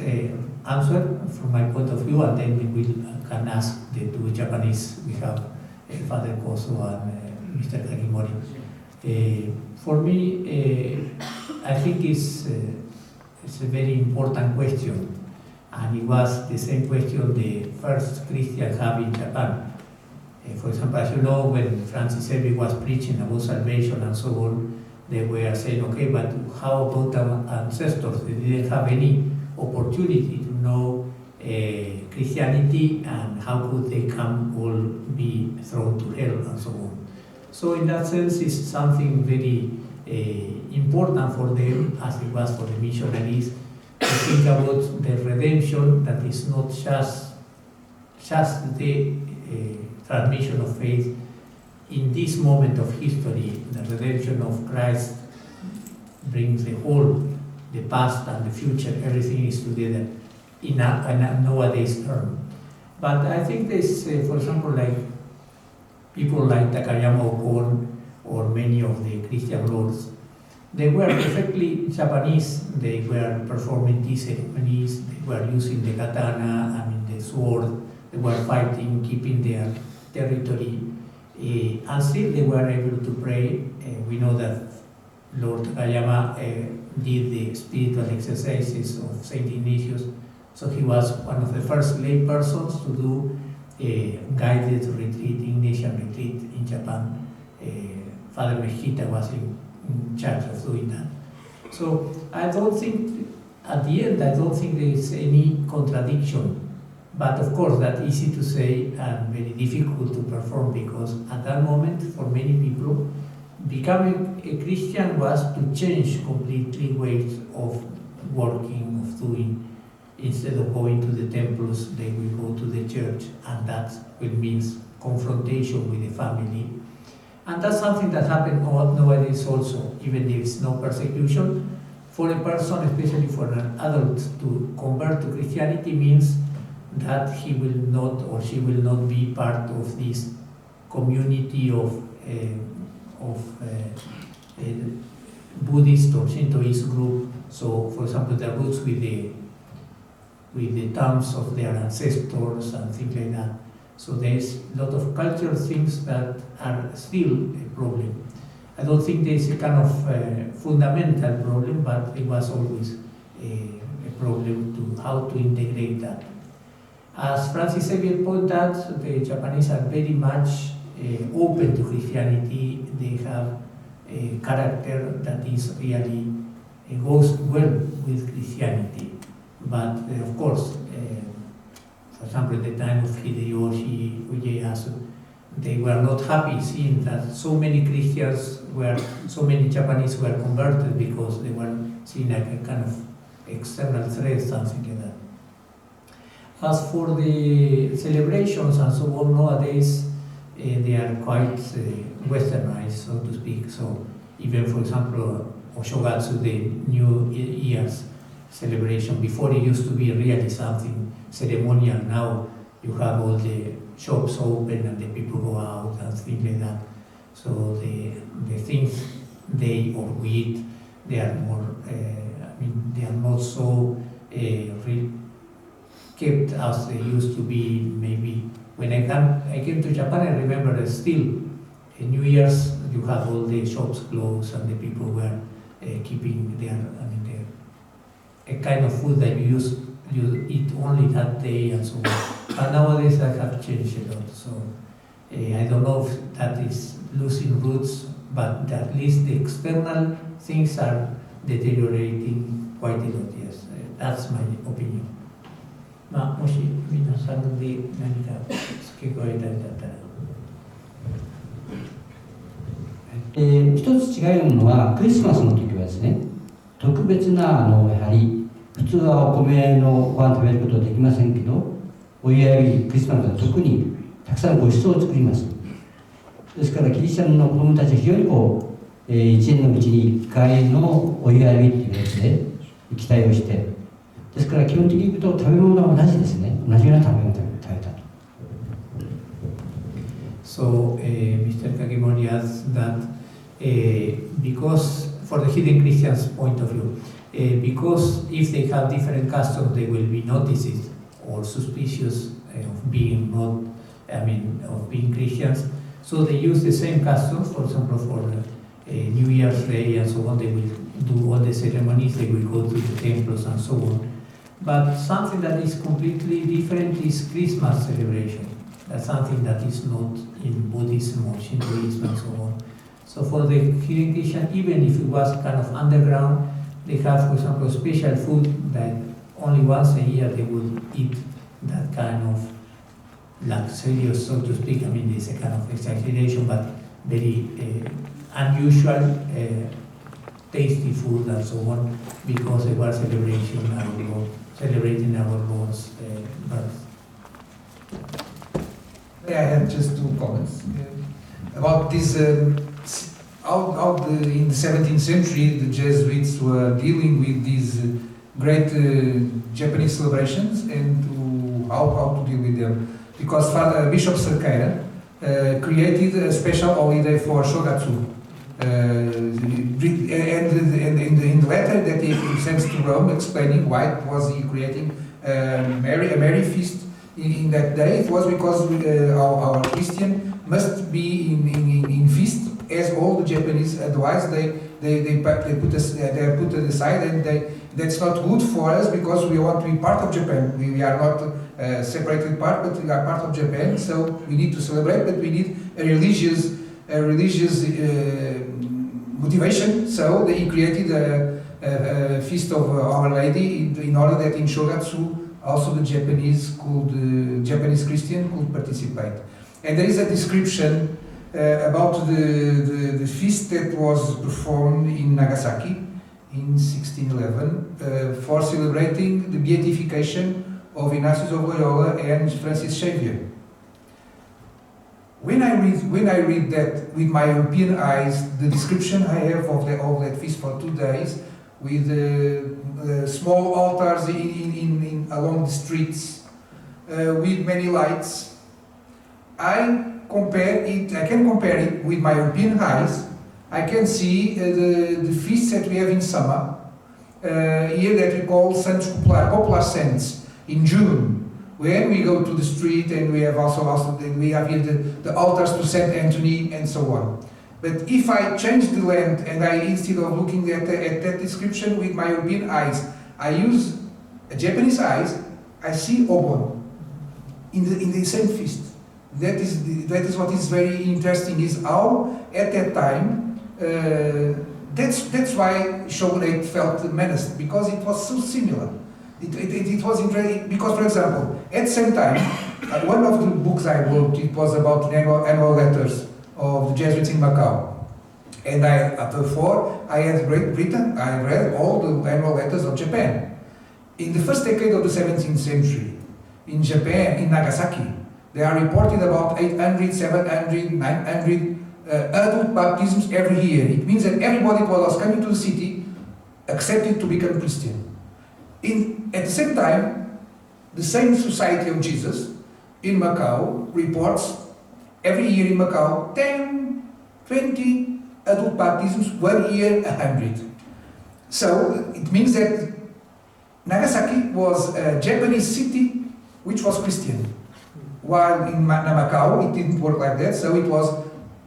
answer from my point of view, and then we can ask the two Japanese. We have Father Koso and Mr. Kagimori. For me, I think it's a very important question, and it was the same question the first Christians have in Japan. For example, as you know, when Francis Xavier was preaching about salvation and so on, they were saying, okay, but how about our ancestors? They didn't have any opportunity to know Christianity, and how could they come all be thrown to hell and so on. So in that sense, it's something very important for them, as it was for the missionaries, to think about the redemption that is not just the transmission of faith in this moment of history. The redemption of Christ brings the whole, the past and the future, everything is together in a nowadays term. But I think there's, for example, like people like Takayama Okon or many of the Christian lords, they were perfectly Japanese. They were performing these ceremonies, they were using the katana, the sword, they were fighting, keeping their territory, and still they were able to pray. We know that Lord Takayama did the spiritual exercises of Saint Ignatius, so he was one of the first lay persons to do a guided retreat, Ignatian retreat in Japan. Father Mejita was in charge of doing that. So I don't think, at the end, I don't think there is any contradiction. But of course, that's easy to say and very difficult to perform, because at that moment, for many people, becoming a Christian was to change completely ways of working, of doing. Instead of going to the temples, they will go to the church, and that will mean confrontation with the family. And that's something that happens nowadays also. Even if there is no persecution, for a person, especially for an adult, to convert to Christianity means that he will not or she will not be part of this community of Buddhist or Shintoist group. So, for example, the roots with the terms of their ancestors and things like that. So there's a lot of cultural things that are still a problem. I don't think there's a kind of fundamental problem, but it was always a problem to how to integrate that. As Francis Xavier pointed out, the Japanese are very much open to Christianity. They have a character that is really goes well with Christianity. But of course, for example, at the time of Hideyoshi Ieyasu, they were not happy seeing that so many Christians so many Japanese were converted, because they were seen like a kind of external threat, something like that. As for the celebrations and so on, nowadays they are quite westernized, so to speak. So even, for example, Oshogatsu, the New Year's celebration, before it used to be really something ceremonial. Now you have all the shops open and the people go out and things like that. So the things they or we eat, they are more, they are not so kept as they used to be. Maybe when I came to Japan, I remember still New Year's, you have all the shops closed and the people were keeping their, a kind of food that you used you eat only that day and so on. But nowadays that have changed a lot. So I don't know if that is losing roots, but at least the external things are deteriorating quite a lot, yes. That's my opinion. まあ、もし皆さんで何か付け加えたいんだったら。一つ違うのは、クリスマスの時はですね、特別なやはり普通はお米のご飯食べることはできませんけど、お祝い日、クリスマスは特にたくさんご馳走を作ります。ですからキリシタンの子どもたちは非常に一年のうちに1回のお祝い日というやつで期待をして、ですから基本的に言うと食べ物は同じですね。同じような食べ物を食べたと。So Mr. Kagemori adds that because for the hidden Christians' point of view, because if they have different customs, they will be noticed or suspicious of being of being Christians. So they use the same customs. For example, for New Year's Day and so on, they will do all the ceremonies. They will go to the temples and so on. But something that is completely different is Christmas celebration. That's something that is not in Buddhism or Shintoism and so on. So for the hidden Christian, even if it was kind of underground, they have, for example, special food that only once a year they would eat that kind of luxurious, so to speak. I mean, it's a kind of exaggeration, but very unusual, tasty food and so on, because they were celebrating our Lord's birth. I have just two comments about this. In the 17th century, the Jesuits were dealing with these great Japanese celebrations and how to deal with them. Because Bishop Cerqueira created a special holiday for Shogatsu. And in the letter that he sends to Rome explaining why was he creating a merry feast in that day, it was because our Christian must be in feast as all the Japanese. Otherwise, they put it aside, and that's not good for us because we want to be part of Japan. We are not a separated part, but we are part of Japan. So we need to celebrate, but we need a religious motivation. So he created a feast of Our Lady in order that in Shogatsu also the Japanese Christian could participate. And there is a description about the feast that was performed in Nagasaki in 1611 for celebrating the beatification of Ignatius of Loyola and Francis Xavier. When I read that with my European eyes, the description I have of that feast for 2 days, with small altars along the streets, with many lights, I can compare it with my European eyes. I can see the feasts that we have in summer, here that we call Santos Popular Saints, in June, when we go to the street and we have we have here the altars to Saint Anthony and so on. But if I change the lens and instead of looking at that description with my European eyes, I use Japanese eyes, I see Obon in the same feast. That is what is very interesting, is how at that time, that's why Shogunate felt menaced, because it was so similar. It was interesting because, for example, at the same time, one of the books I wrote, it was about the annual letters of the Jesuits in Macau. And before I had written, I read all the annual letters of Japan. In the first decade of the 17th century, in Japan, in Nagasaki, they are reported about 800, 700, 900 adult baptisms every year. It means that everybody who was coming to the city accepted to become Christian. At the same time, the same Society of Jesus in Macau reports every year in Macau 10, 20 adult baptisms, 1 year 100. So it means that Nagasaki was a Japanese city which was Christian, while in Macau it didn't work like that. So it was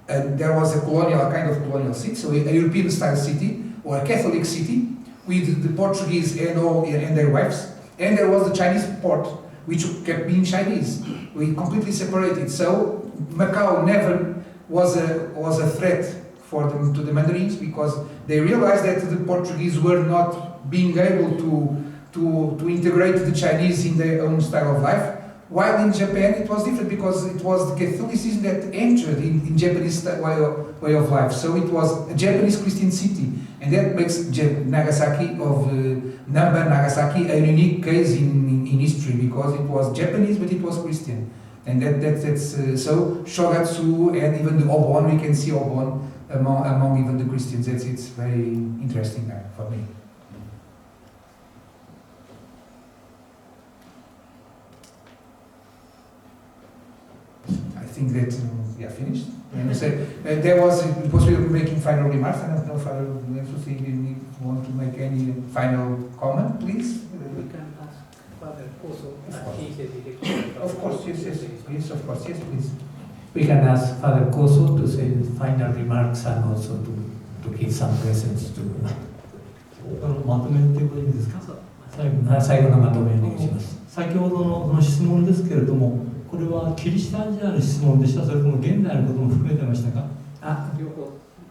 there was a kind of colonial city, so a European style city or a Catholic city with the Portuguese and their wives, and there was the Chinese port, which kept being Chinese. We completely separated. So Macau never was a threat for them to the Mandarins, because they realized that the Portuguese were not being able to integrate the Chinese in their own style of life. While in Japan it was different, because it was the Catholicism that entered in Japanese way of life. So it was a Japanese Christian city, and that makes Nagasaki Namba Nagasaki a unique case in history, because it was Japanese but it was Christian. And that's so Shogatsu and even the Obon, we can see Obon among even the Christians. It's very interesting for me. I think that we are finished. There was a possibility of making final remarks. I don't know if Father you want to make any final comment, please. We can ask Father Koso. Of course, yes, please, of course, yes, please. We can ask Father Koso to say final remarks and also to give some presents to. まとめてもいいですか。最後のまとめをお願いします。先ほどのこの質問ですけれども、これはキリシタン時代の質問でした。それとも現代のことも含めてましたか。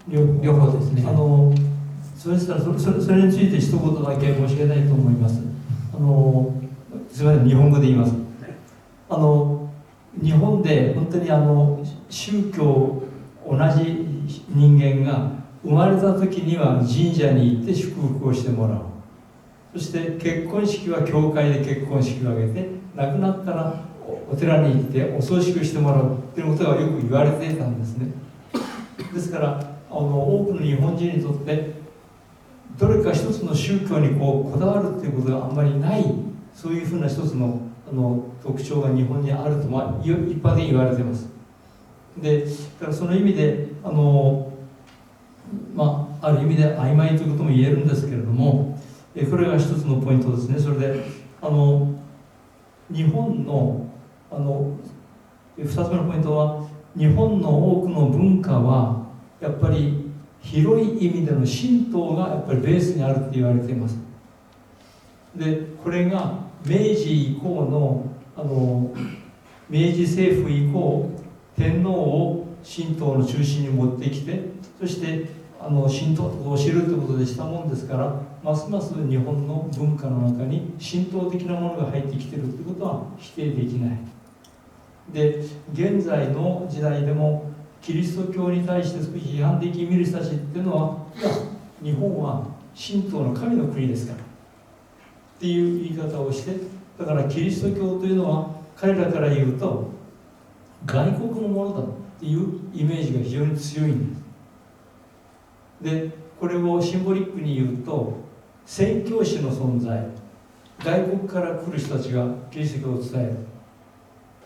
両方ですね。それしたらそれについて一言だけ申し上げたいと思います。すみません、日本語で言います。日本で本当に宗教同じ人間が生まれた時には神社に行って祝福をしてもらう。そして結婚式は教会で結婚式を挙げて、亡くなったらお寺に行ってお葬式をしてもらうということがよく言われていたんですね。ですから多くの日本人にとってどれか一つの宗教にこだわるということがあんまりない、そういうふうな一つの特徴が日本にあると、一般的に言われています。で、だからその意味である意味で曖昧ということも言えるんですけれども、これが一つのポイントですね。それで日本の2つ目のポイントは、日本の多くの文化はやっぱり広い意味での神道がやっぱりベースにあると言われています。で、これが明治以降の明治政府以降、天皇を神道の中心に持ってきて、そして神道を知るということでしたもんですから、ますます日本の文化の中に神道的なものが入ってきているということは否定できない。で、現在の時代でもキリスト教に対して少し批判的に見る人たちっていうのは、いや、日本は神道の神の国ですからっていう言い方をして、だからキリスト教というのは彼らから言うと外国のものだっていうイメージが非常に強いんです。で、これをシンボリックに言うと、宣教師の存在、外国から来る人たちがキリスト教を伝える、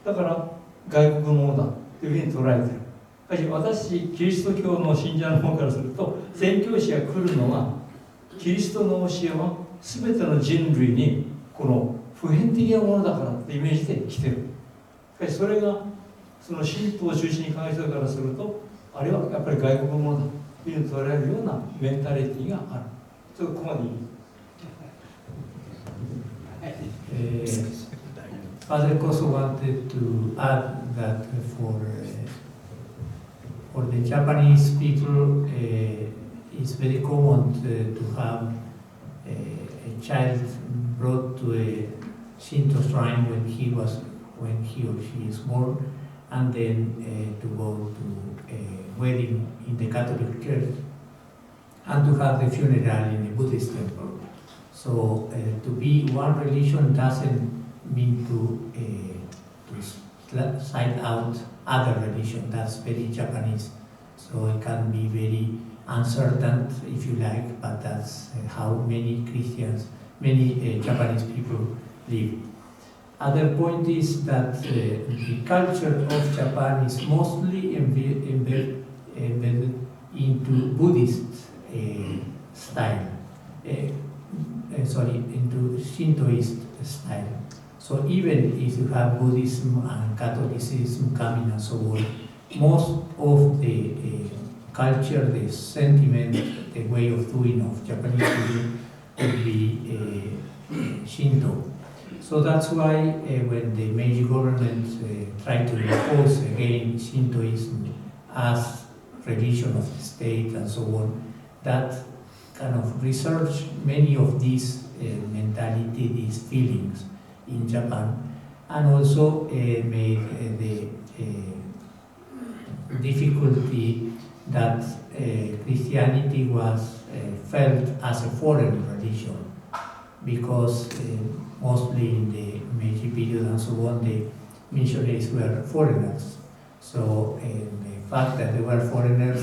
だから外国のものだというふうに捉えている。しかし私、キリスト教の信者の方からすると、宣教師が来るのはキリストの教えは全ての人類にこの普遍的なものだからってイメージで来てる。しかしそれがその神道を中心に考えてるからすると、あれはやっぱり外国のものだというふうに捉えるようなメンタリティがある。ちょっとここまでいい。Father Koso wanted to add that for the Japanese people, it's very common to have a child brought to a Shinto shrine when he or she is born, and then to go to a wedding in the Catholic Church, and to have the funeral in a Buddhist temple. So to be one religion doesn't mean to side out other religion. That's very Japanese. So it can be very uncertain, if you like, but that's how many Christians, many Japanese people live. Other point is that the culture of Japan is mostly embedded into Buddhist style, into Shintoist style. So even if you have Buddhism and Catholicism coming and so on, most of the culture, the sentiment, the way of doing of Japanese people would be Shinto. So that's why when the Meiji government tried to impose again Shintoism as religion of the state and so on, that kind of researched many of these mentality, these feelings in Japan, and also made the difficulty that Christianity was felt as a foreign religion, because mostly in the Meiji period and so on, the missionaries were foreigners. So the fact that they were foreigners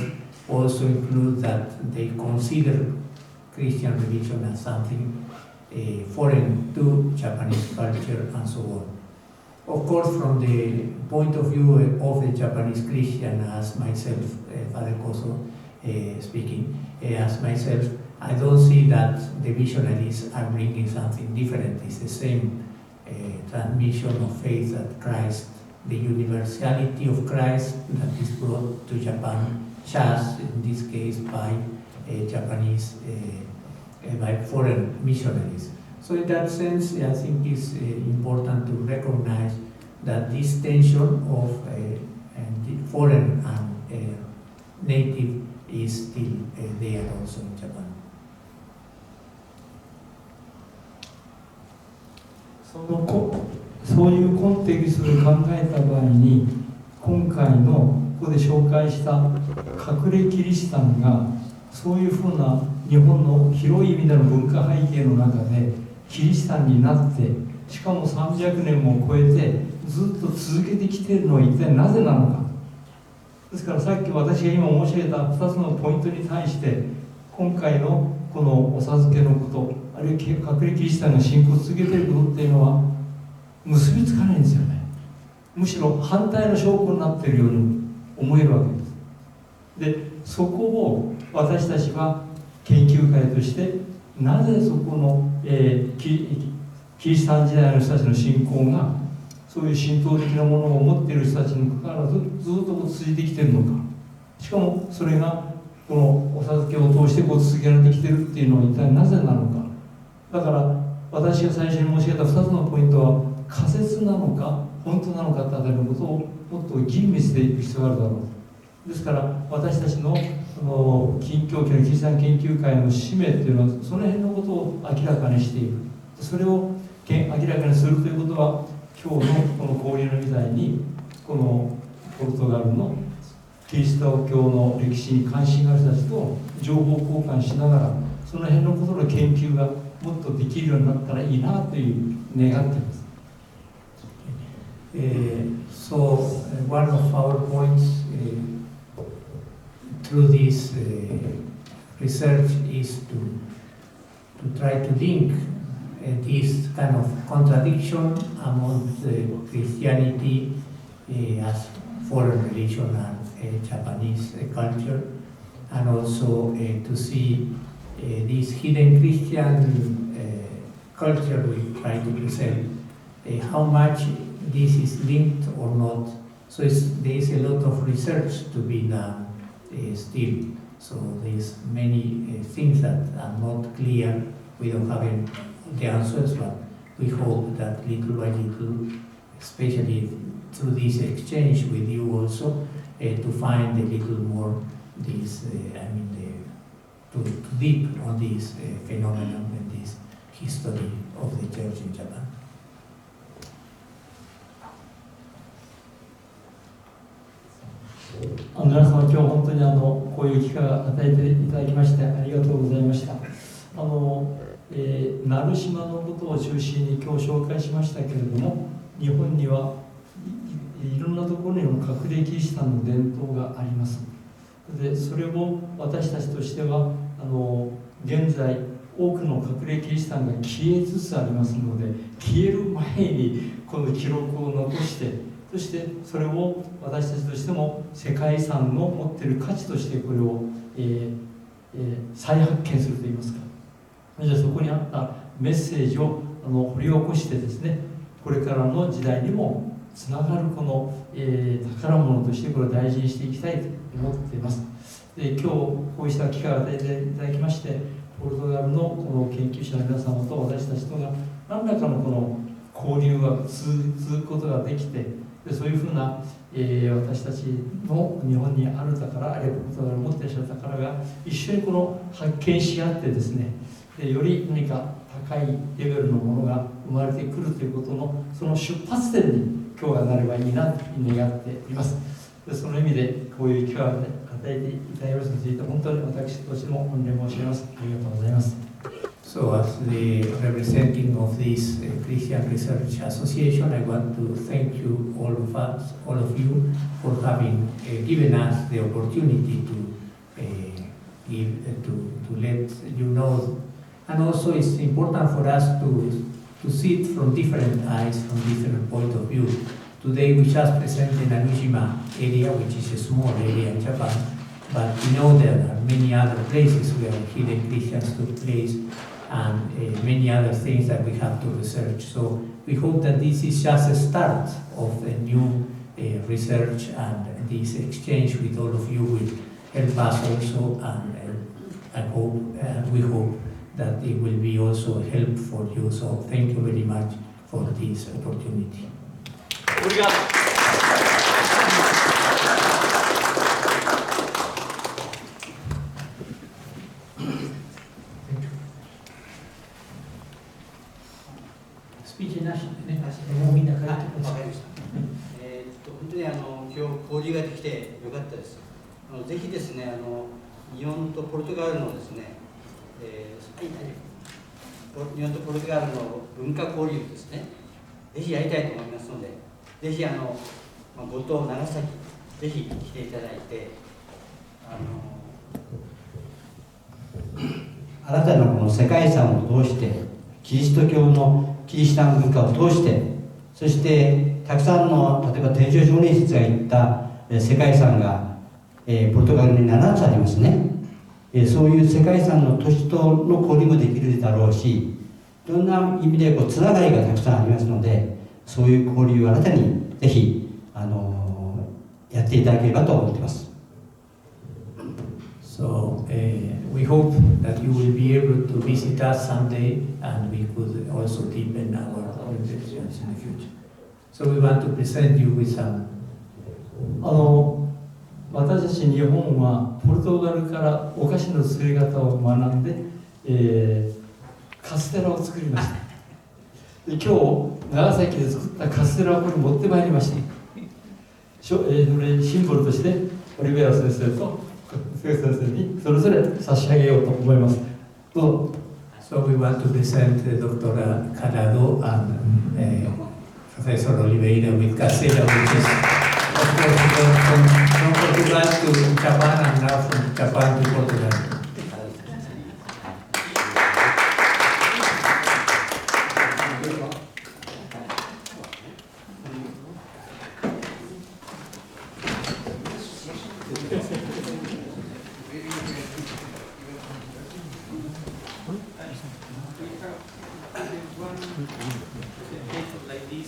also includes that they consider Christian religion as something foreign to Japanese culture and so on. Of course, from the point of view of the Japanese Christian, as myself, Father Koso speaking, as myself, I don't see that the missionaries are bringing something different. It's the same transmission of faith that Christ, the universality of Christ that is brought to Japan, just in this case by Japanese, by foreign missionaries. So in that sense, I think it's important to recognize that this tension of foreign and native is still there also in Japan. そういうコンテキストで考えた場合に、今回のここで紹介した隠れキリシタンがそういうふうな日本の広い意味での文化背景の中でキリシタンになって、しかも300年も超えてずっと続けてきているのは一体なぜなのか。ですからさっき私が今申し上げた2つのポイントに対して今回のこのお授けのこと、あるいは隠れキリシタンが信仰を続けていることっていうのは結びつかないんですよね。むしろ反対の証拠になっているように思えるわけです。で、そこを私たちは研究会としてなぜそこの、キリシタン時代の人たちの信仰がそういう神道的なものを持っている人たちにかかわらずずっと続いてきているのか、しかもそれがこのお授けを通して続けられてきているっていうのは一体なぜなのか。だから私が最初に申し上げた2つのポイントは仮説なのか本当なのかってあたりのことをもっと吟味していく必要があるだろう。ですから私たちの禁教期のキリシタン研究会の使命っていうのはその辺のことを明らかにしていく。それを明らかにするということは今日のこの交流のみたいにこのポルトガルのキリスト教の歴史に関心がある人たちと情報交換しながらその辺のことの研究がもっとできるようになったらいいなという願っています。So one of our points through this research is to try to link this kind of contradiction among Christianity as foreign religion and Japanese culture, and also to see this hidden Christian culture we try to present, how much this is linked or not. So there is a lot of research to be done still. So there's many things that are not clear. We don't have the answers, but we hope that little by little, especially through this exchange with you also, to find a little more this, to deep on this phenomenon and this history of the church in Japan. 皆様、今日本当にこういう機会を与えていただきましてありがとうございました。成島のことを中心に今日紹介しましたけれども、日本にはいろんなところにも隠れキリシタンの伝統があります。でそれを私たちとしては現在多くの隠れキリシタンが消えつつありますので、消える前にこの記録を残して、そしてそれを私たちとしても世界遺産の持っている価値としてこれを、再発見するといいますか、じゃあそこにあったメッセージを掘り起こしてですね、これからの時代にもつながるこの、宝物としてこれを大事にしていきたいと思っています。で今日こうした機会を与えていただきまして、ポルトガルのこの研究者の皆様と私たちとが何らかのこの交流が続くことができて、でそういうふうな、私たちの日本にある宝、あるいはポルトガルを持っていらっしゃる宝が一緒にこの発見し合ってですね、でより何か高いレベルのものが生まれてくるということのその出発点に今日がなればいいなと願っています。でその意味でこういう機会を与えていただきますについて本当に私としても御礼申し上げます。ありがとうございます。So, as the representative of this Christian Research Association, I want to thank you, all of you, for having given us the opportunity to let you know. And also, it's important for us to see it from different eyes, from different point of view. Today, we just presented Nanujima area, which is a small area in Japan, but we know there are many other places where hidden Christians took place, and many other things that we have to research. So we hope that this is just a start of a new research, and this exchange with all of you will help us also, and we hope that it will be also help for you. So thank you very much for this opportunity. Obrigado. Speech なしでね、もうみんな帰ってください。わかりました。本当に今日交流ができてよかったです。ぜひですね、日本とポルトガルのですね、日本とポルトガルの文化交流ですね、ぜひやりたいと思いますので、ぜひ五島、長崎、ぜひ来ていただいて、新たなこの世界遺産を通して、キリスト教のキリシタン文化を通して、そしてたくさんの例えば天正少年説が言った世界遺産が、ポルトガルに7つありますね。そういう世界遺産の都市との交流もできるだろうし、いろんな意味でつながりがたくさんありますので、そういう交流を新たにぜひやっていただければと思っています。So we hope that you will be able to visit us someday, and we could also deepen our relations in the future. So we want to present you with some. 私たち日本はポルトガルからお菓子の作り方を学んで、カステラを作りました。で今日長崎で作ったカステラをこれ持ってまいりました。シンボルとしてオリベラ先生と先生にそれぞれ差し上げようと思います。どうぞ。So we want to present Dr. Carrado and Professor Oliveira with Castella, which is of course from Portugal to Japan, and now from Japan to Portugal. Like this,